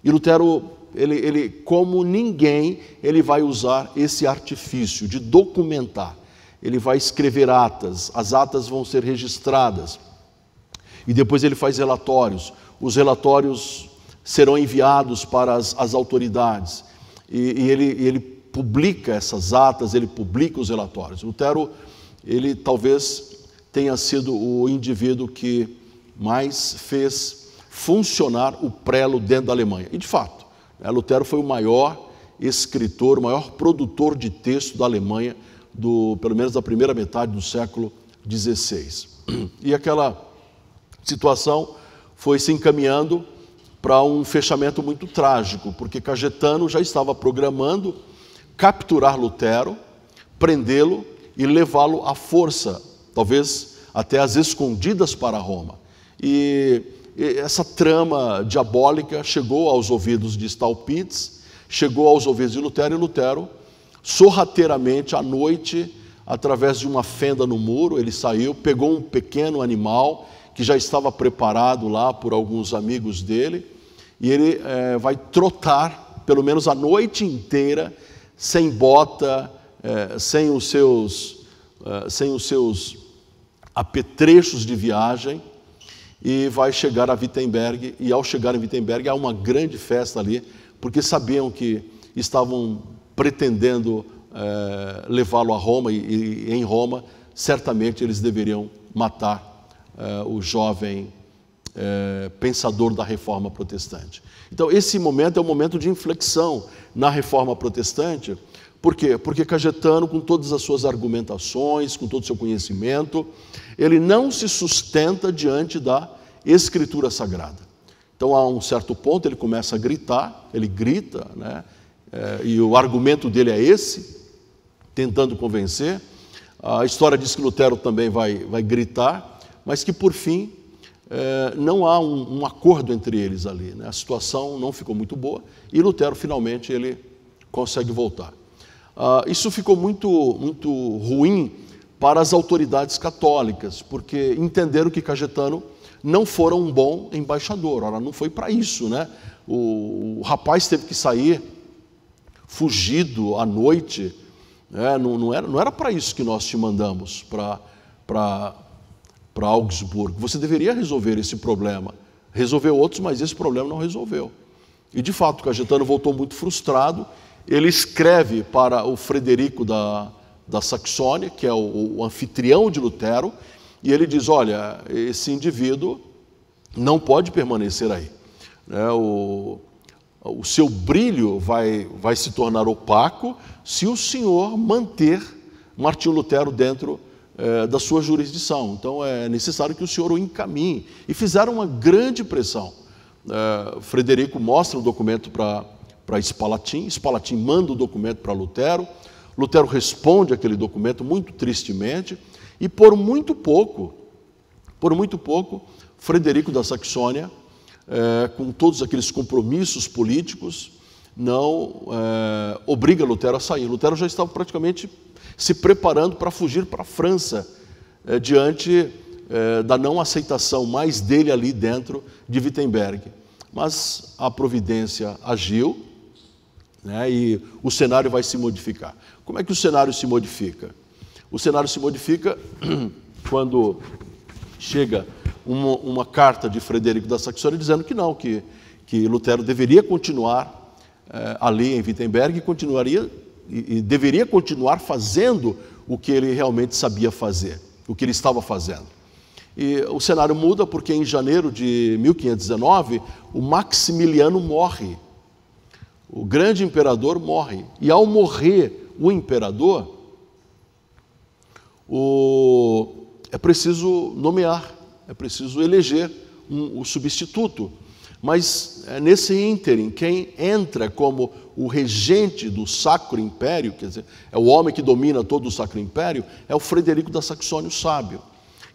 E Lutero, ele como ninguém, ele vai usar esse artifício de documentar. Ele vai escrever atas, as atas vão ser registradas. E depois ele faz relatórios. Os relatórios serão enviados para as autoridades. E ele publica essas atas, ele publica os relatórios. Lutero, ele talvez tenha sido o indivíduo que mais fez funcionar o prelo dentro da Alemanha. E de fato, Lutero foi o maior escritor, o maior produtor de texto da Alemanha, pelo menos da primeira metade do século XVI. E aquela situação foi se encaminhando para um fechamento muito trágico, porque Cajetano já estava programando capturar Lutero, prendê-lo e levá-lo à força, talvez até às escondidas para Roma. E essa trama diabólica chegou aos ouvidos de Staupitz, chegou aos ouvidos de Lutero, e Lutero, sorrateiramente, à noite, através de uma fenda no muro, ele saiu, pegou um pequeno animal que já estava preparado lá por alguns amigos dele, e ele vai trotar, pelo menos a noite inteira, sem bota, sem os seus apetrechos de viagem, e vai chegar a Wittenberg. E ao chegar em Wittenberg há uma grande festa ali, porque sabiam que estavam pretendendo levá-lo a Roma, e em Roma certamente eles deveriam matar o jovem pensador da Reforma Protestante. Então esse momento é um momento de inflexão na Reforma Protestante. Por quê? Porque Cajetano, com todas as suas argumentações, com todo o seu conhecimento, ele não se sustenta diante da Escritura Sagrada. Então, a um certo ponto, ele começa a gritar, ele grita, né? E o argumento dele é esse, tentando convencer. A história diz que Lutero também vai gritar, mas que, por fim, não há um acordo entre eles ali, né? A situação não ficou muito boa, e Lutero, finalmente, ele consegue voltar. Isso ficou muito, muito ruim para as autoridades católicas, porque entenderam que Cajetano não fora um bom embaixador. Ora, não foi para isso, né? O rapaz teve que sair fugido à noite, né? Não era para isso que nós te mandamos para Augsburgo. Você deveria resolver esse problema. Resolveu outros, mas esse problema não resolveu. E, de fato, Cajetano voltou muito frustrado. Ele escreve para o Frederico da Saxônia, que é o anfitrião de Lutero, e ele diz: olha, esse indivíduo não pode permanecer aí. O seu brilho vai se tornar opaco se o senhor manter Martinho Lutero dentro da sua jurisdição. Então é necessário que o senhor o encaminhe. E fizeram uma grande pressão. Frederico mostra o documento para Spalatin, Spalatin manda o documento para Lutero, Lutero responde aquele documento muito tristemente, e por muito pouco, Frederico da Saxônia, com todos aqueles compromissos políticos, não obriga Lutero a sair. Lutero já estava praticamente se preparando para fugir para a França, diante da não aceitação mais dele ali dentro de Wittenberg. Mas a providência agiu, né, e o cenário vai se modificar. Como é que o cenário se modifica? O cenário se modifica quando chega uma carta de Frederico da Saxônia dizendo que não, que Lutero deveria continuar ali em Wittenberg e deveria continuar fazendo o que ele realmente sabia fazer, o que ele estava fazendo. E o cenário muda porque em janeiro de 1519, o Maximiliano morre. O grande imperador morre. E ao morrer o imperador, é preciso nomear, é preciso eleger o substituto. Mas nesse ínterim, quem entra como o regente do Sacro Império, quer dizer, é o homem que domina todo o Sacro Império, é o Frederico da Saxônia, o sábio.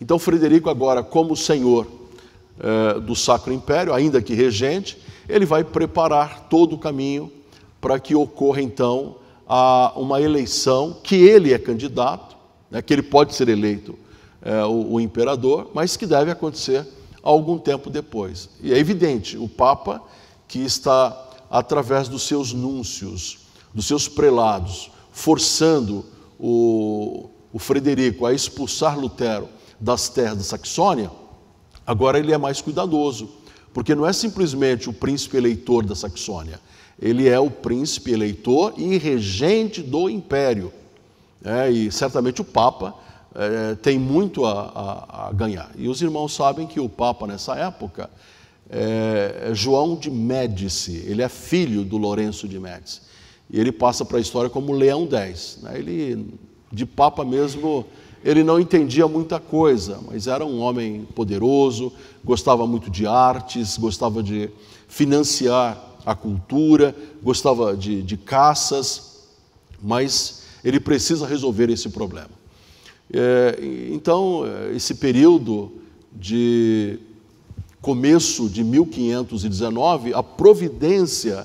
Então Frederico agora, como senhor do Sacro Império, ainda que regente, ele vai preparar todo o caminho para que ocorra então uma eleição, que ele é candidato, né, que ele pode ser eleito o imperador, mas que deve acontecer algum tempo depois. E é evidente, o Papa, que está, através dos seus núncios, dos seus prelados, forçando o Frederico a expulsar Lutero das terras da Saxônia, agora ele é mais cuidadoso, porque não é simplesmente o príncipe eleitor da Saxônia, ele é o príncipe eleitor e regente do império. E certamente o Papa tem muito a ganhar. E os irmãos sabem que o Papa, nessa época, é João de Médici, ele é filho do Lourenço de Médici. E ele passa para a história como Leão X. Ele, de Papa mesmo, ele não entendia muita coisa, mas era um homem poderoso, gostava muito de artes, gostava de financiar a cultura, gostava de caças, mas ele precisa resolver esse problema. Então, esse período de começo de 1519, a providência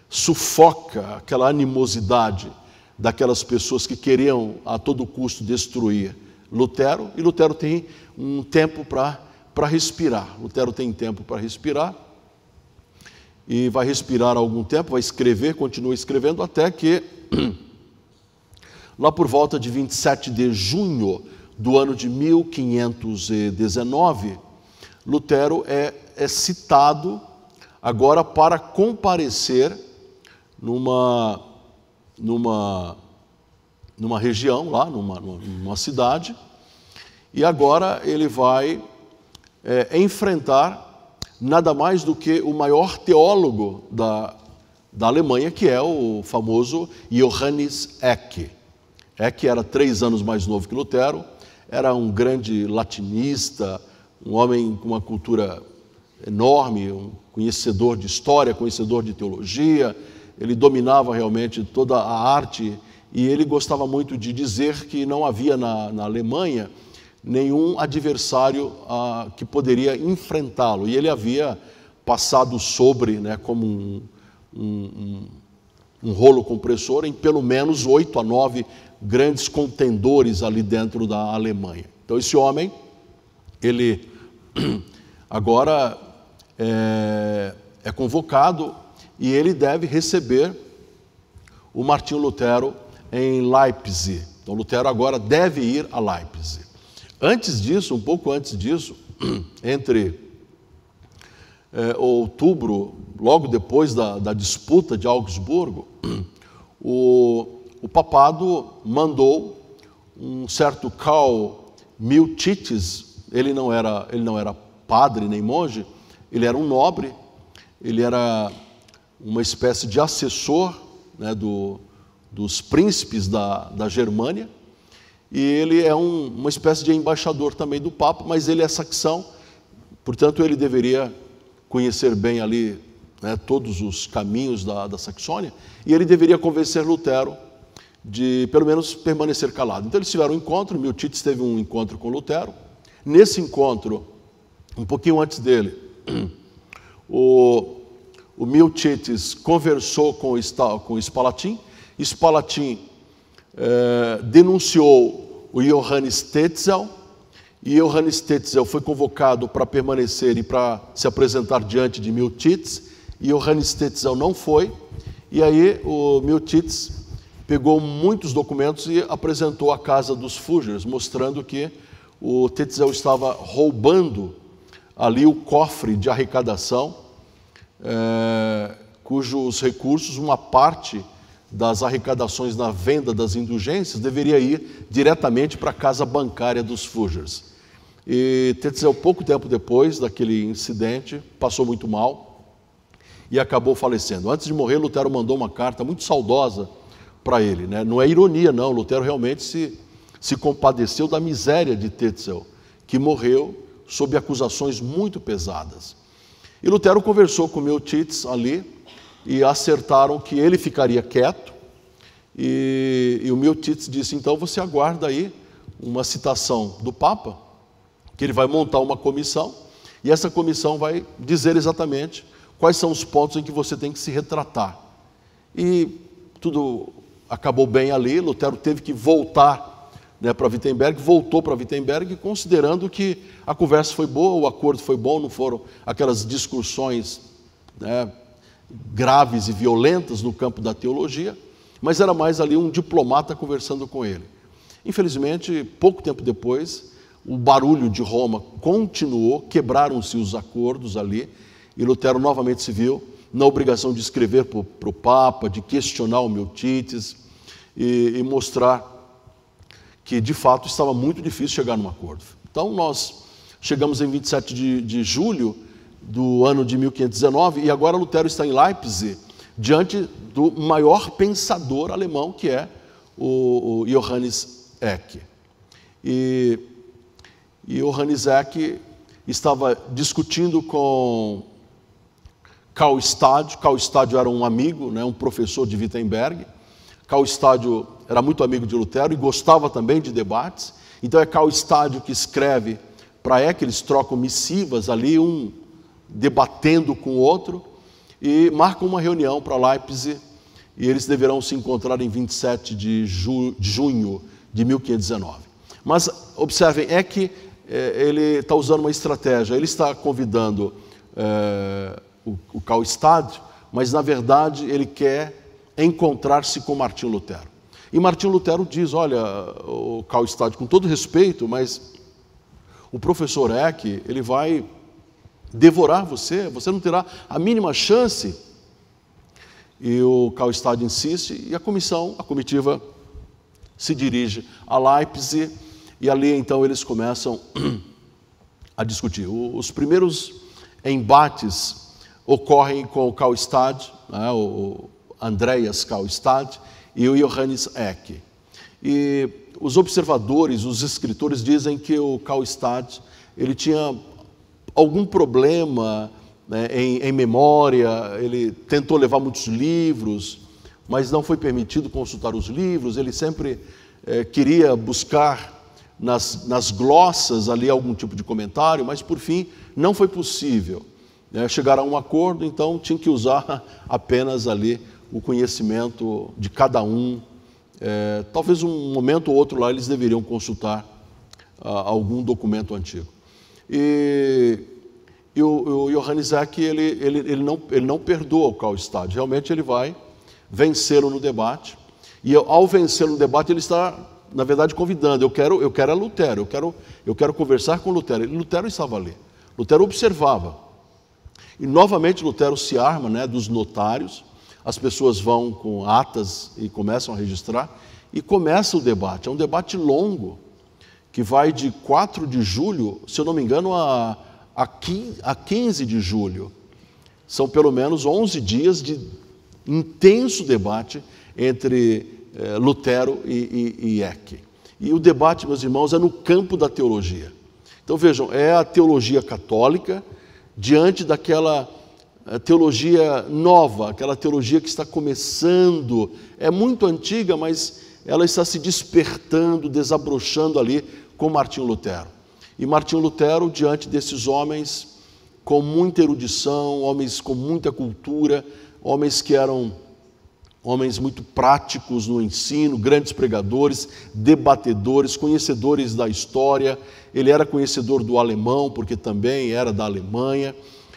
sufoca aquela animosidade daquelas pessoas que queriam a todo custo destruir Lutero, e Lutero tem um tempo para respirar. Lutero tem tempo para respirar, e vai respirar algum tempo, vai escrever, continua escrevendo, até que lá por volta de 27 de junho do ano de 1519, Lutero é citado agora para comparecer numa região lá, numa cidade, e agora ele vai enfrentar nada mais do que o maior teólogo da Alemanha, que é o famoso Johannes Eck. Eck era 3 anos mais novo que Lutero, era um grande latinista, um homem com uma cultura enorme, um conhecedor de história, conhecedor de teologia. Ele dominava realmente toda a arte, e ele gostava muito de dizer que não havia na Alemanha nenhum adversário que poderia enfrentá-lo. E ele havia passado sobre, como um rolo compressor, em pelo menos 8 a 9 grandes contendores ali dentro da Alemanha. Então esse homem, ele agora é convocado, e ele deve receber o Martinho Lutero em Leipzig. Então Lutero agora deve ir a Leipzig. Antes disso, um pouco antes disso, entre outubro, logo depois da disputa de Augsburgo, o papado mandou um certo Karl Miltites. Ele não era padre nem monge, ele era um nobre, ele era uma espécie de assessor, dos príncipes da Germânia, e ele é uma espécie de embaixador também do Papa, mas ele é saxão, portanto ele deveria conhecer bem ali todos os caminhos da Saxônia, e ele deveria convencer Lutero de pelo menos permanecer calado. Então eles tiveram um encontro, Miltites teve um encontro com Lutero. Nesse encontro, um pouquinho antes dele, o Miltites conversou com o Spalatin. Spalatin denunciou o Johannes Tetzel, e Johannes Tetzel foi convocado para permanecer e para se apresentar diante de Miltites, e Johannes Tetzel não foi, e aí o Miltites pegou muitos documentos e apresentou à casa dos Fugers, mostrando que o Tetzel estava roubando ali o cofre de arrecadação, cujos recursos, uma parte das arrecadações na venda das indulgências deveria ir diretamente para a casa bancária dos Fugers. E Tetzel, pouco tempo depois daquele incidente, passou muito mal e acabou falecendo. Antes de morrer, Lutero mandou uma carta muito saudosa para ele. Não é ironia, não. Lutero realmente se compadeceu da miséria de Tetzel, que morreu sob acusações muito pesadas. E Lutero conversou com Miltitz ali e acertaram que ele ficaria quieto. E o Miltitz disse: então você aguarda aí uma citação do Papa, que ele vai montar uma comissão, e essa comissão vai dizer exatamente quais são os pontos em que você tem que se retratar. E tudo acabou bem ali. Lutero teve que voltar, né, para Wittenberg, voltou para Wittenberg, considerando que a conversa foi boa, o acordo foi bom, não foram aquelas discussões, né, graves e violentas no campo da teologia, mas era mais ali um diplomata conversando com ele. Infelizmente, pouco tempo depois, o barulho de Roma continuou, quebraram-se os acordos ali, e Lutero novamente se viu na obrigação de escrever para o Papa, de questionar o Miltitz e mostrar que, de fato, estava muito difícil chegar num acordo. Então, nós chegamos em 27 de julho do ano de 1519, e agora Lutero está em Leipzig, diante do maior pensador alemão, que é o Johannes Eck. E Johannes Eck estava discutindo com Karl Stadio. Karl Stadio era um amigo, né, um professor de Wittenberg. Karl Stadio era muito amigo de Lutero e gostava também de debates. Então é Karl Stadio que escreve para Eck, eles trocam missivas ali, um debatendo com o outro, e marcam uma reunião para Leipzig, e eles deverão se encontrar em 27 de junho de 1519. Mas observem, Eck, ele está usando uma estratégia, ele está convidando o Karl Stadio, mas na verdade ele quer encontrar-se com Martinho Lutero. E Martinho Lutero diz: olha, o Karl Stadio, com todo respeito, mas o professor Eck, ele vai devorar você, você não terá a mínima chance. E o Karl Stadio insiste, e a comitiva se dirige a Leipzig, e ali então eles começam a discutir. Os primeiros embates ocorrem com o Karl Stadio, né, o Andreas Karl Stadio e o Johannes Eck. E os observadores, os escritores dizem que o Karl Stadio, ele tinha algum problema, né, em memória, ele tentou levar muitos livros, mas não foi permitido consultar os livros, ele sempre queria buscar nas glossas ali algum tipo de comentário, mas por fim não foi possível, né, chegar a um acordo, então tinha que usar apenas ali o conhecimento de cada um. Talvez um momento ou outro lá eles deveriam consultar algum documento antigo. E o Johannes Eck, ele não perdoa o Karl Stadio, realmente ele vai vencê-lo no debate, e ao vencê-lo no debate ele está, na verdade, convidando: eu quero a Lutero, eu quero conversar com Lutero. E Lutero estava ali, Lutero observava, e novamente Lutero se arma, né, dos notários, as pessoas vão com atas e começam a registrar, e começa o debate. É um debate longo, que vai de 4 de julho, se eu não me engano, a 15 de julho. São pelo menos 11 dias de intenso debate entre Lutero e Eck. E o debate, meus irmãos, é no campo da teologia. Então vejam, é a teologia católica diante daquela teologia nova, aquela teologia que está começando, é muito antiga, mas ela está se despertando, desabrochando ali com Martinho Lutero. E Martinho Lutero, diante desses homens com muita erudição, homens com muita cultura, homens que eram homens muito práticos no ensino, grandes pregadores, debatedores, conhecedores da história. Ele era conhecedor do alemão, porque também era da Alemanha.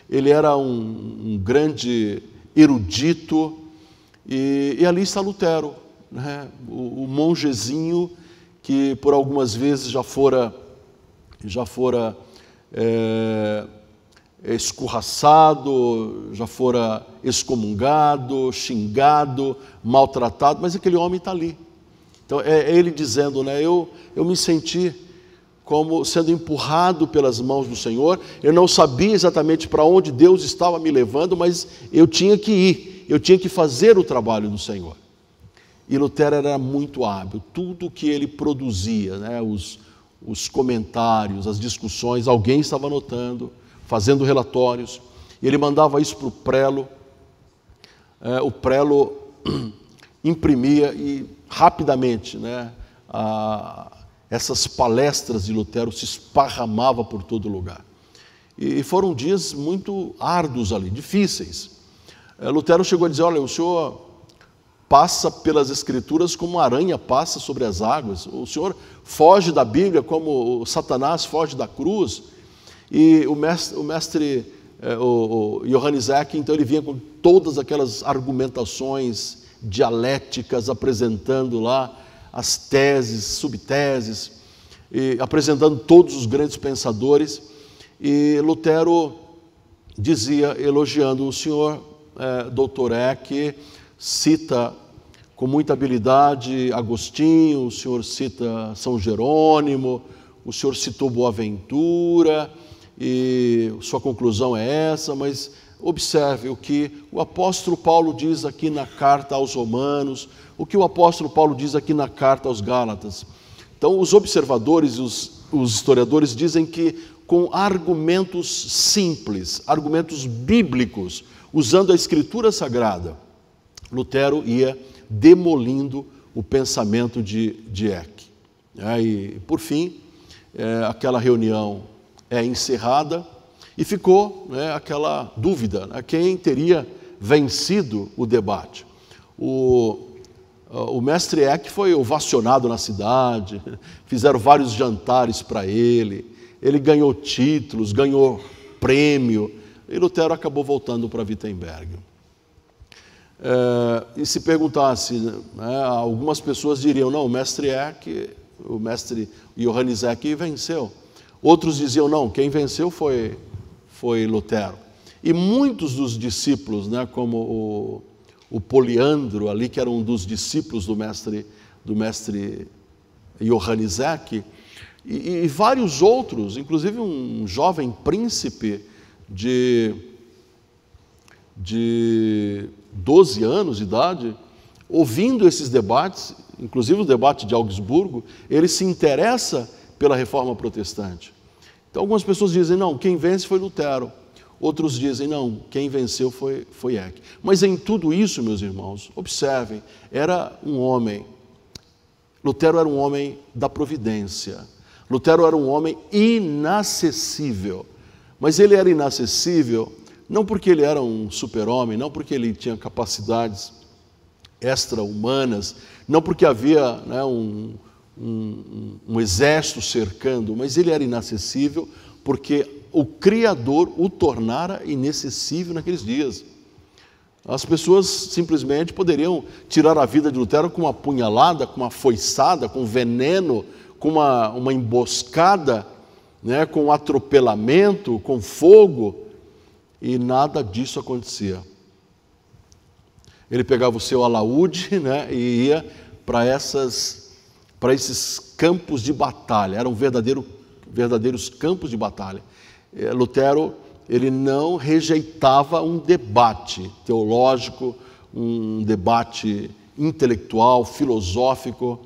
Ele era um grande erudito, e ali está Lutero, né? O mongezinho que por algumas vezes já fora escorraçado, já fora excomungado, xingado, maltratado, mas aquele homem está ali. Então é ele dizendo, né, eu me senti como sendo empurrado pelas mãos do Senhor. Eu não sabia exatamente para onde Deus estava me levando, mas eu tinha que ir, eu tinha que fazer o trabalho do Senhor. E Lutero era muito hábil. Tudo que ele produzia, né, os comentários, as discussões, alguém estava anotando, fazendo relatórios. E ele mandava isso para o prelo. O prelo imprimia e rapidamente, né, essas palestras de Lutero se esparramavam por todo lugar. E foram dias muito árduos ali, difíceis. Lutero chegou a dizer: olha, o senhor passa pelas Escrituras como uma aranha passa sobre as águas. O senhor foge da Bíblia como o Satanás foge da cruz. E o mestre Johannes Eck, então, ele vinha com todas aquelas argumentações dialéticas, apresentando lá as teses, subteses, e apresentando todos os grandes pensadores. E Lutero dizia, elogiando o senhor, doutor Eck, cita com muita habilidade Agostinho, o senhor cita São Jerônimo, o senhor citou Boaventura, e sua conclusão é essa, mas observe o que o apóstolo Paulo diz aqui na carta aos Romanos, o que o apóstolo Paulo diz aqui na carta aos Gálatas. Então, os observadores e os historiadores dizem que com argumentos simples, argumentos bíblicos, usando a Escritura Sagrada, Lutero ia demolindo o pensamento de Eck. E, por fim, aquela reunião é encerrada e ficou, aquela dúvida, quem teria vencido o debate. O mestre Eck foi ovacionado na cidade, fizeram vários jantares para ele ganhou títulos, ganhou prêmio, e Lutero acabou voltando para Wittenberg. E se perguntasse, algumas pessoas diriam: não, o mestre Johannes Eck venceu. Outros diziam: não, quem venceu foi Lutero. E muitos dos discípulos, como o Poliandro ali, que era um dos discípulos do mestre Johannes Eck, e vários outros, inclusive um jovem príncipe de 12 anos de idade, ouvindo esses debates, inclusive o debate de Augsburgo, ele se interessa pela reforma protestante. Então algumas pessoas dizem: não, quem vence foi Lutero. Outros dizem: não, quem venceu foi Eck. Mas em tudo isso, meus irmãos, observem, era um homem, Lutero era um homem da providência. Lutero era um homem inacessível. Mas ele era inacessível não porque ele era um super-homem, não porque ele tinha capacidades extra-humanas, não porque havia um exército cercando, mas ele era inacessível porque o Criador o tornara inacessível naqueles dias. As pessoas simplesmente poderiam tirar a vida de Lutero com uma punhalada, com uma foiçada, com veneno, com uma emboscada, com um atropelamento, com fogo, e nada disso acontecia. Ele pegava o seu alaúde, e ia para esses campos de batalha. Eram verdadeiros campos de batalha. Lutero, ele não rejeitava um debate teológico, um debate intelectual, filosófico,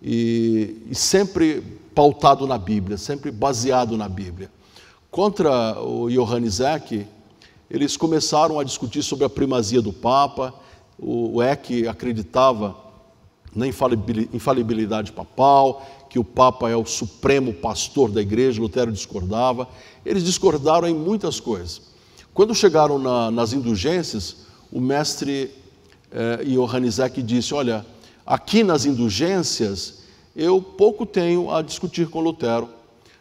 e sempre pautado na Bíblia, sempre baseado na Bíblia. Contra o Johannes Eck, eles começaram a discutir sobre a primazia do Papa. O Eck acreditava na infalibilidade papal, que o Papa é o supremo pastor da igreja. Lutero discordava. Eles discordaram em muitas coisas. Quando chegaram nas indulgências, o mestre Johannes Eck disse: olha, aqui nas indulgências eu pouco tenho a discutir com Lutero.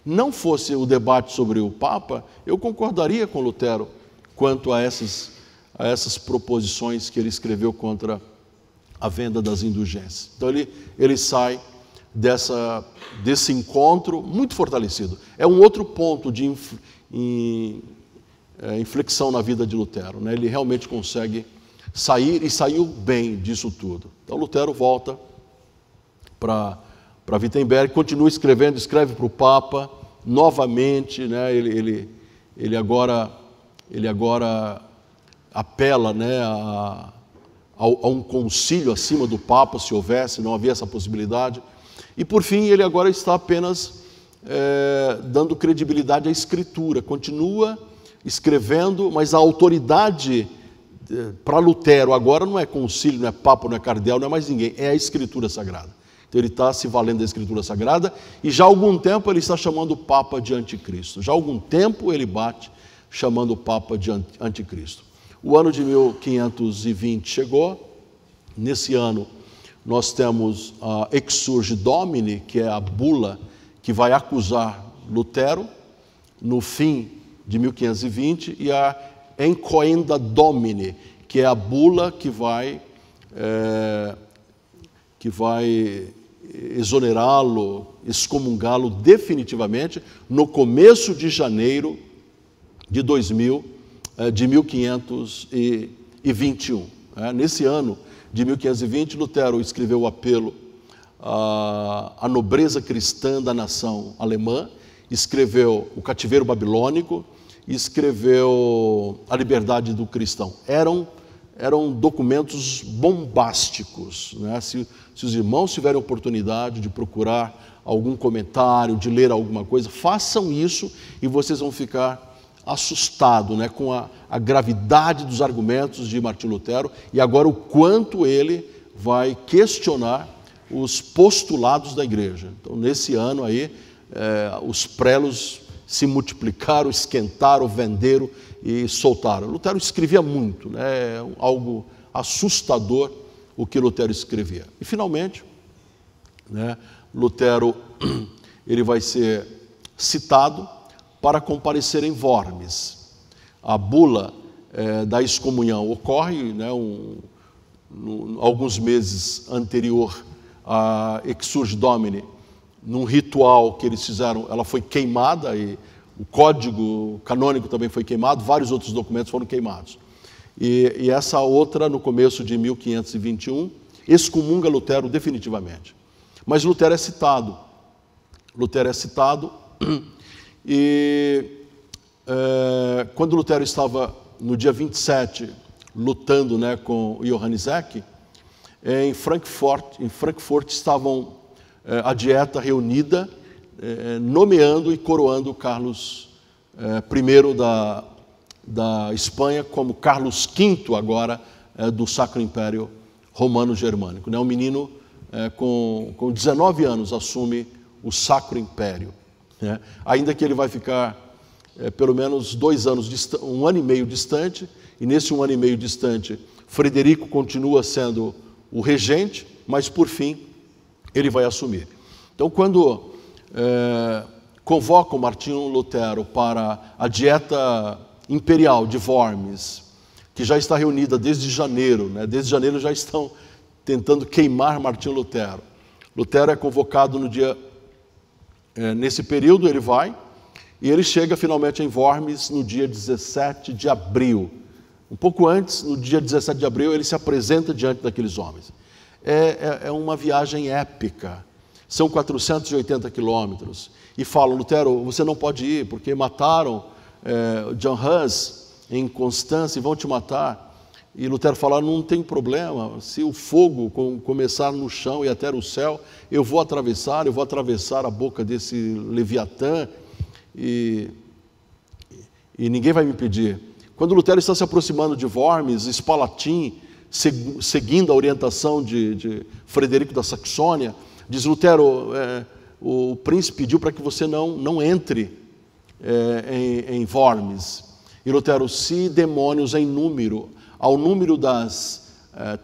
Não fosse o debate sobre o Papa, eu concordaria com Lutero quanto a essas proposições que ele escreveu contra a venda das indulgências. Então ele sai desse encontro muito fortalecido. É um outro ponto de inflexão na vida de Lutero. Ele realmente consegue sair, e saiu bem disso tudo. Então Lutero volta para Wittenberg, continua escreve para o Papa novamente. Ele agora apela a um concílio acima do Papa, se houvesse, não havia essa possibilidade. E por fim, ele agora está apenas dando credibilidade à Escritura, continua escrevendo, mas a autoridade para Lutero agora não é concílio, não é Papa, não é cardeal, não é mais ninguém, é a Escritura Sagrada. Então ele está se valendo da Escritura Sagrada e já há algum tempo ele está chamando o Papa de Anticristo. Já há algum tempo ele bate chamando o Papa de Anticristo. O ano de 1520 chegou. Nesse ano nós temos a Exsurge Domini, que é a bula que vai acusar Lutero no fim de 1520, e a Encoenda Domini, que é a bula que vai exonerá-lo, excomungá-lo definitivamente no começo de janeiro de 1521. Nesse ano de 1520, Lutero escreveu o apelo à nobreza cristã da nação alemã, escreveu o cativeiro babilônico, escreveu a liberdade do cristão. Eram documentos bombásticos, né? Se os irmãos tiverem oportunidade de procurar algum comentário, de ler alguma coisa, façam isso e vocês vão ficar assustados, né, com a gravidade dos argumentos de Martinho Lutero e agora o quanto ele vai questionar os postulados da igreja. Então, nesse ano aí, os prelos se multiplicaram, esquentaram, venderam e soltaram. Lutero escrevia muito, né? Algo assustador o que Lutero escrevia. E finalmente, né, Lutero ele vai ser citado para comparecer em Worms. A bula da excomunhão ocorre, né, alguns meses anterior a Exsurge Domini, num ritual que eles fizeram, ela foi queimada e o código canônico também foi queimado, vários outros documentos foram queimados. E essa outra, no começo de 1521, excomunga Lutero definitivamente. Mas Lutero é citado. E quando Lutero estava no dia 27 lutando, né, com Johannes Eck, em Frankfurt estavam a dieta reunida, nomeando e coroando Carlos I da Espanha como Carlos V agora do Sacro Império Romano-Germânico. Um menino com 19 anos assume o Sacro Império, né? Ainda que ele vai ficar pelo menos 2 anos, 1 ano e meio distante, e nesse 1 ano e meio distante, Frederico continua sendo o regente, mas por fim ele vai assumir. Então, quando convocam Martinho Lutero para a dieta imperial de Worms, que já está reunida desde janeiro, né? Desde janeiro já estão tentando queimar Martinho Lutero. Lutero é convocado no dia, nesse período ele vai, e ele chega finalmente em Worms no dia 17 de abril. Um pouco antes, no dia 17 de abril, ele se apresenta diante daqueles homens. É uma viagem épica. São 480 quilômetros. E falam, Lutero, você não pode ir, porque mataram John Hus em Constância e vão te matar. E Lutero fala, não tem problema, se o fogo começar no chão e até o céu, eu vou atravessar a boca desse Leviatã e ninguém vai me impedir. Quando Lutero está se aproximando de Worms, Spalatin, seguindo a orientação de Frederico da Saxônia, diz, Lutero, o príncipe pediu para que você não entre em Worms. E Lutero, se demônios em número, ao número das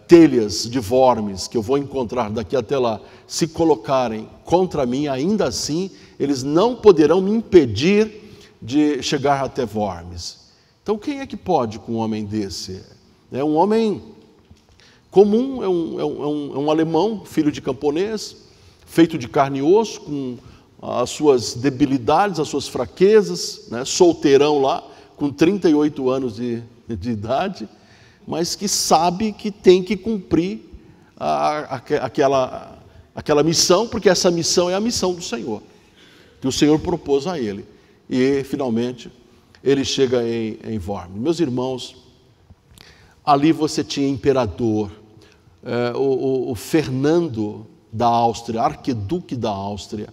telhas de Worms, que eu vou encontrar daqui até lá, se colocarem contra mim, ainda assim, eles não poderão me impedir de chegar até Worms. Então, quem é que pode com um homem desse? É um homem comum, é um alemão, filho de camponês, feito de carne e osso, com as suas debilidades, as suas fraquezas, né? Solteirão lá, com 38 anos de idade, mas que sabe que tem que cumprir aquela missão, porque essa missão é a missão do Senhor, que o Senhor propôs a ele. E, finalmente, ele chega em Worms. Meus irmãos, ali você tinha imperador, o Fernando da Áustria, arquiduque da Áustria,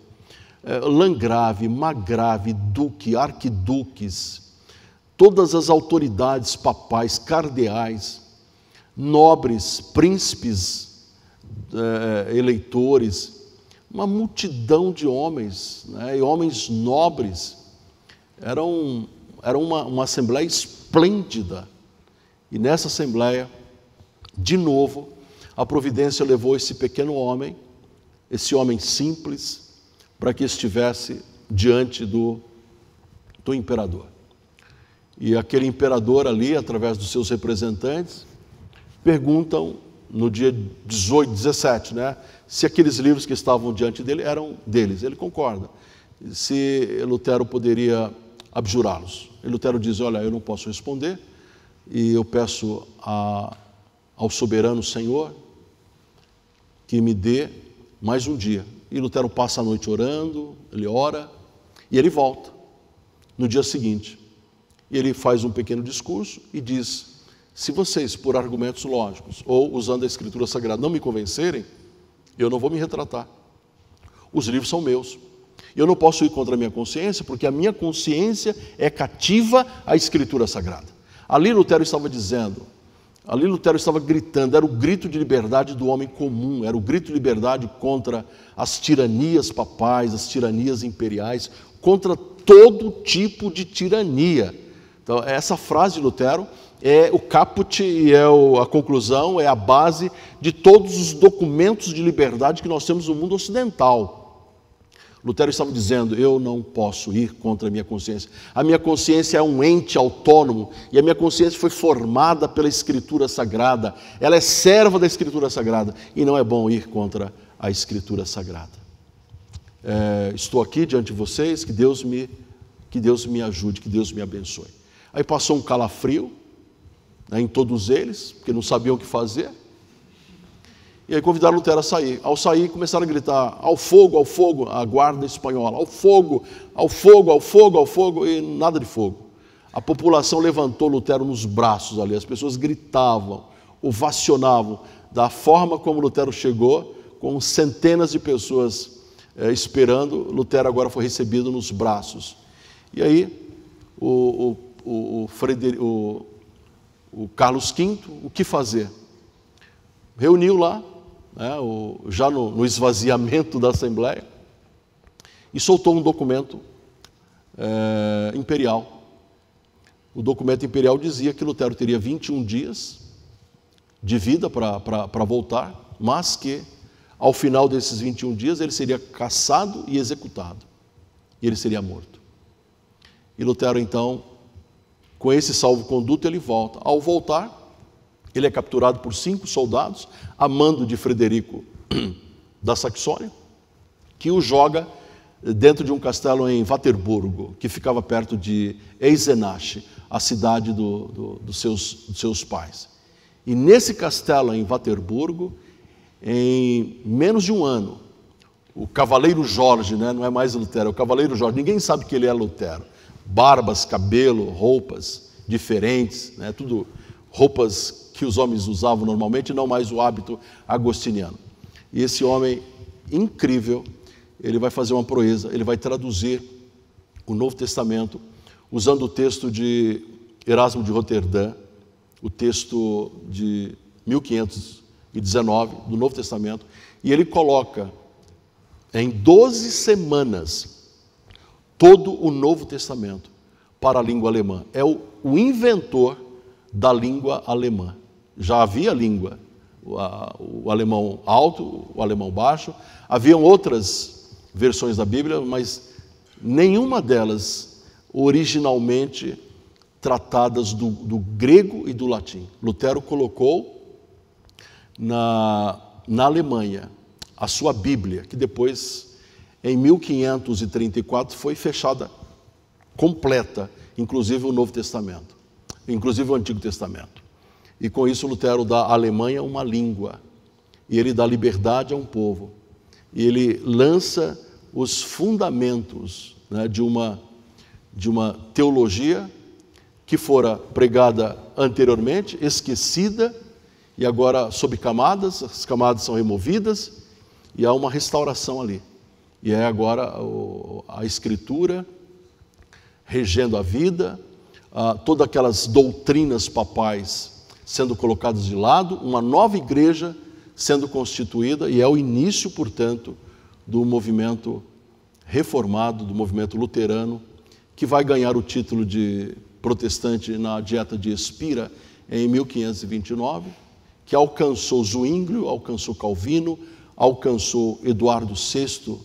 landgrave, margrave, duque, arquiduques, todas as autoridades papais, cardeais, nobres, príncipes, eleitores, uma multidão de homens, né, e homens nobres. Era uma assembleia esplêndida. E nessa assembleia, de novo, a providência levou esse pequeno homem, esse homem simples, para que estivesse diante do imperador. E aquele imperador ali, através dos seus representantes, perguntam no dia 17, né, se aqueles livros que estavam diante dele eram deles. Ele concorda. Se Lutero poderia abjurá-los. E Lutero diz, olha, eu não posso responder, e eu peço ao soberano Senhor que me dê mais um dia. E Lutero passa a noite orando, ele ora, e ele volta no dia seguinte. E ele faz um pequeno discurso e diz, se vocês, por argumentos lógicos, ou usando a Escritura Sagrada, não me convencerem, eu não vou me retratar. Os livros são meus. Eu não posso ir contra a minha consciência, porque a minha consciência é cativa à Escritura Sagrada. Ali Lutero estava dizendo, ali Lutero estava gritando, era o grito de liberdade do homem comum, era o grito de liberdade contra as tiranias papais, as tiranias imperiais, contra todo tipo de tirania. Então, essa frase de Lutero é o caput e a conclusão, é a base de todos os documentos de liberdade que nós temos no mundo ocidental. Lutero estava dizendo, eu não posso ir contra a minha consciência. A minha consciência é um ente autônomo e a minha consciência foi formada pela Escritura Sagrada. Ela é serva da Escritura Sagrada e não é bom ir contra a Escritura Sagrada. Estou aqui diante de vocês, que Deus me ajude, que Deus me abençoe. Aí passou um calafrio, né, em todos eles, porque não sabiam o que fazer. E aí convidaram Lutero a sair. Ao sair, começaram a gritar, ao fogo, a guarda espanhola, ao fogo, ao fogo, ao fogo, ao fogo, e nada de fogo. A população levantou Lutero nos braços ali, as pessoas gritavam, ovacionavam, da forma como Lutero chegou, com centenas de pessoas esperando, Lutero agora foi recebido nos braços. E aí, o Carlos V, o que fazer? Reuniu lá, né, já no esvaziamento da Assembleia, e soltou um documento imperial. O documento imperial dizia que Lutero teria 21 dias de vida para voltar, mas que, ao final desses 21 dias, ele seria caçado e executado, e ele seria morto. E Lutero, então, com esse salvo-conduto, ele volta. Ao voltar, ele é capturado por 5 soldados, a mando de Frederico da Saxônia, que o joga dentro de um castelo em Waterburgo, que ficava perto de Eisenach, a cidade dos seus pais. E nesse castelo em Waterburgo, em menos de um ano, o Cavaleiro Jorge, né, não é mais Lutero, é o Cavaleiro Jorge, ninguém sabe que ele é Lutero. Barbas, cabelo, roupas diferentes, né, tudo roupas que os homens usavam normalmente, não mais o hábito agostiniano. E esse homem incrível, ele vai fazer uma proeza, ele vai traduzir o Novo Testamento, usando o texto de Erasmo de Roterdã, o texto de 1519 do Novo Testamento, e ele coloca em 12 semanas todo o Novo Testamento para a língua alemã. É o inventor da língua alemã. Já havia língua, o alemão alto, o alemão baixo, haviam outras versões da Bíblia, mas nenhuma delas originalmente tratadas do grego e do latim. Lutero colocou na Alemanha a sua Bíblia, que depois, em 1534, foi fechada completa, inclusive o Novo Testamento, inclusive o Antigo Testamento. E com isso Lutero dá à Alemanha uma língua, e ele dá liberdade a um povo, e ele lança os fundamentos, né, de uma teologia que fora pregada anteriormente, esquecida e agora sob camadas, as camadas são removidas e há uma restauração ali. E é agora a Escritura regendo a vida, todas aquelas doutrinas papais sendo colocadas de lado, uma nova igreja sendo constituída, e é o início, portanto, do movimento reformado, do movimento luterano, que vai ganhar o título de protestante na Dieta de Spira em 1529, que alcançou Zwinglio, alcançou Calvino, alcançou Eduardo VI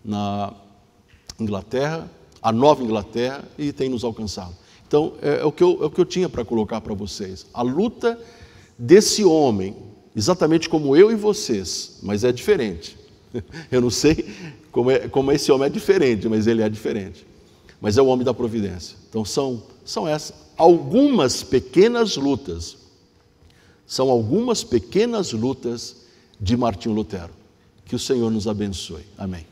na Inglaterra, a Nova Inglaterra, e tem nos alcançado. Então, é o que eu tinha para colocar para vocês. A luta desse homem, exatamente como eu e vocês, mas é diferente. Eu não sei como esse homem é diferente, mas ele é diferente. Mas é o homem da providência. Então, são essas algumas pequenas lutas. São algumas pequenas lutas de Martinho Lutero. Que o Senhor nos abençoe. Amém.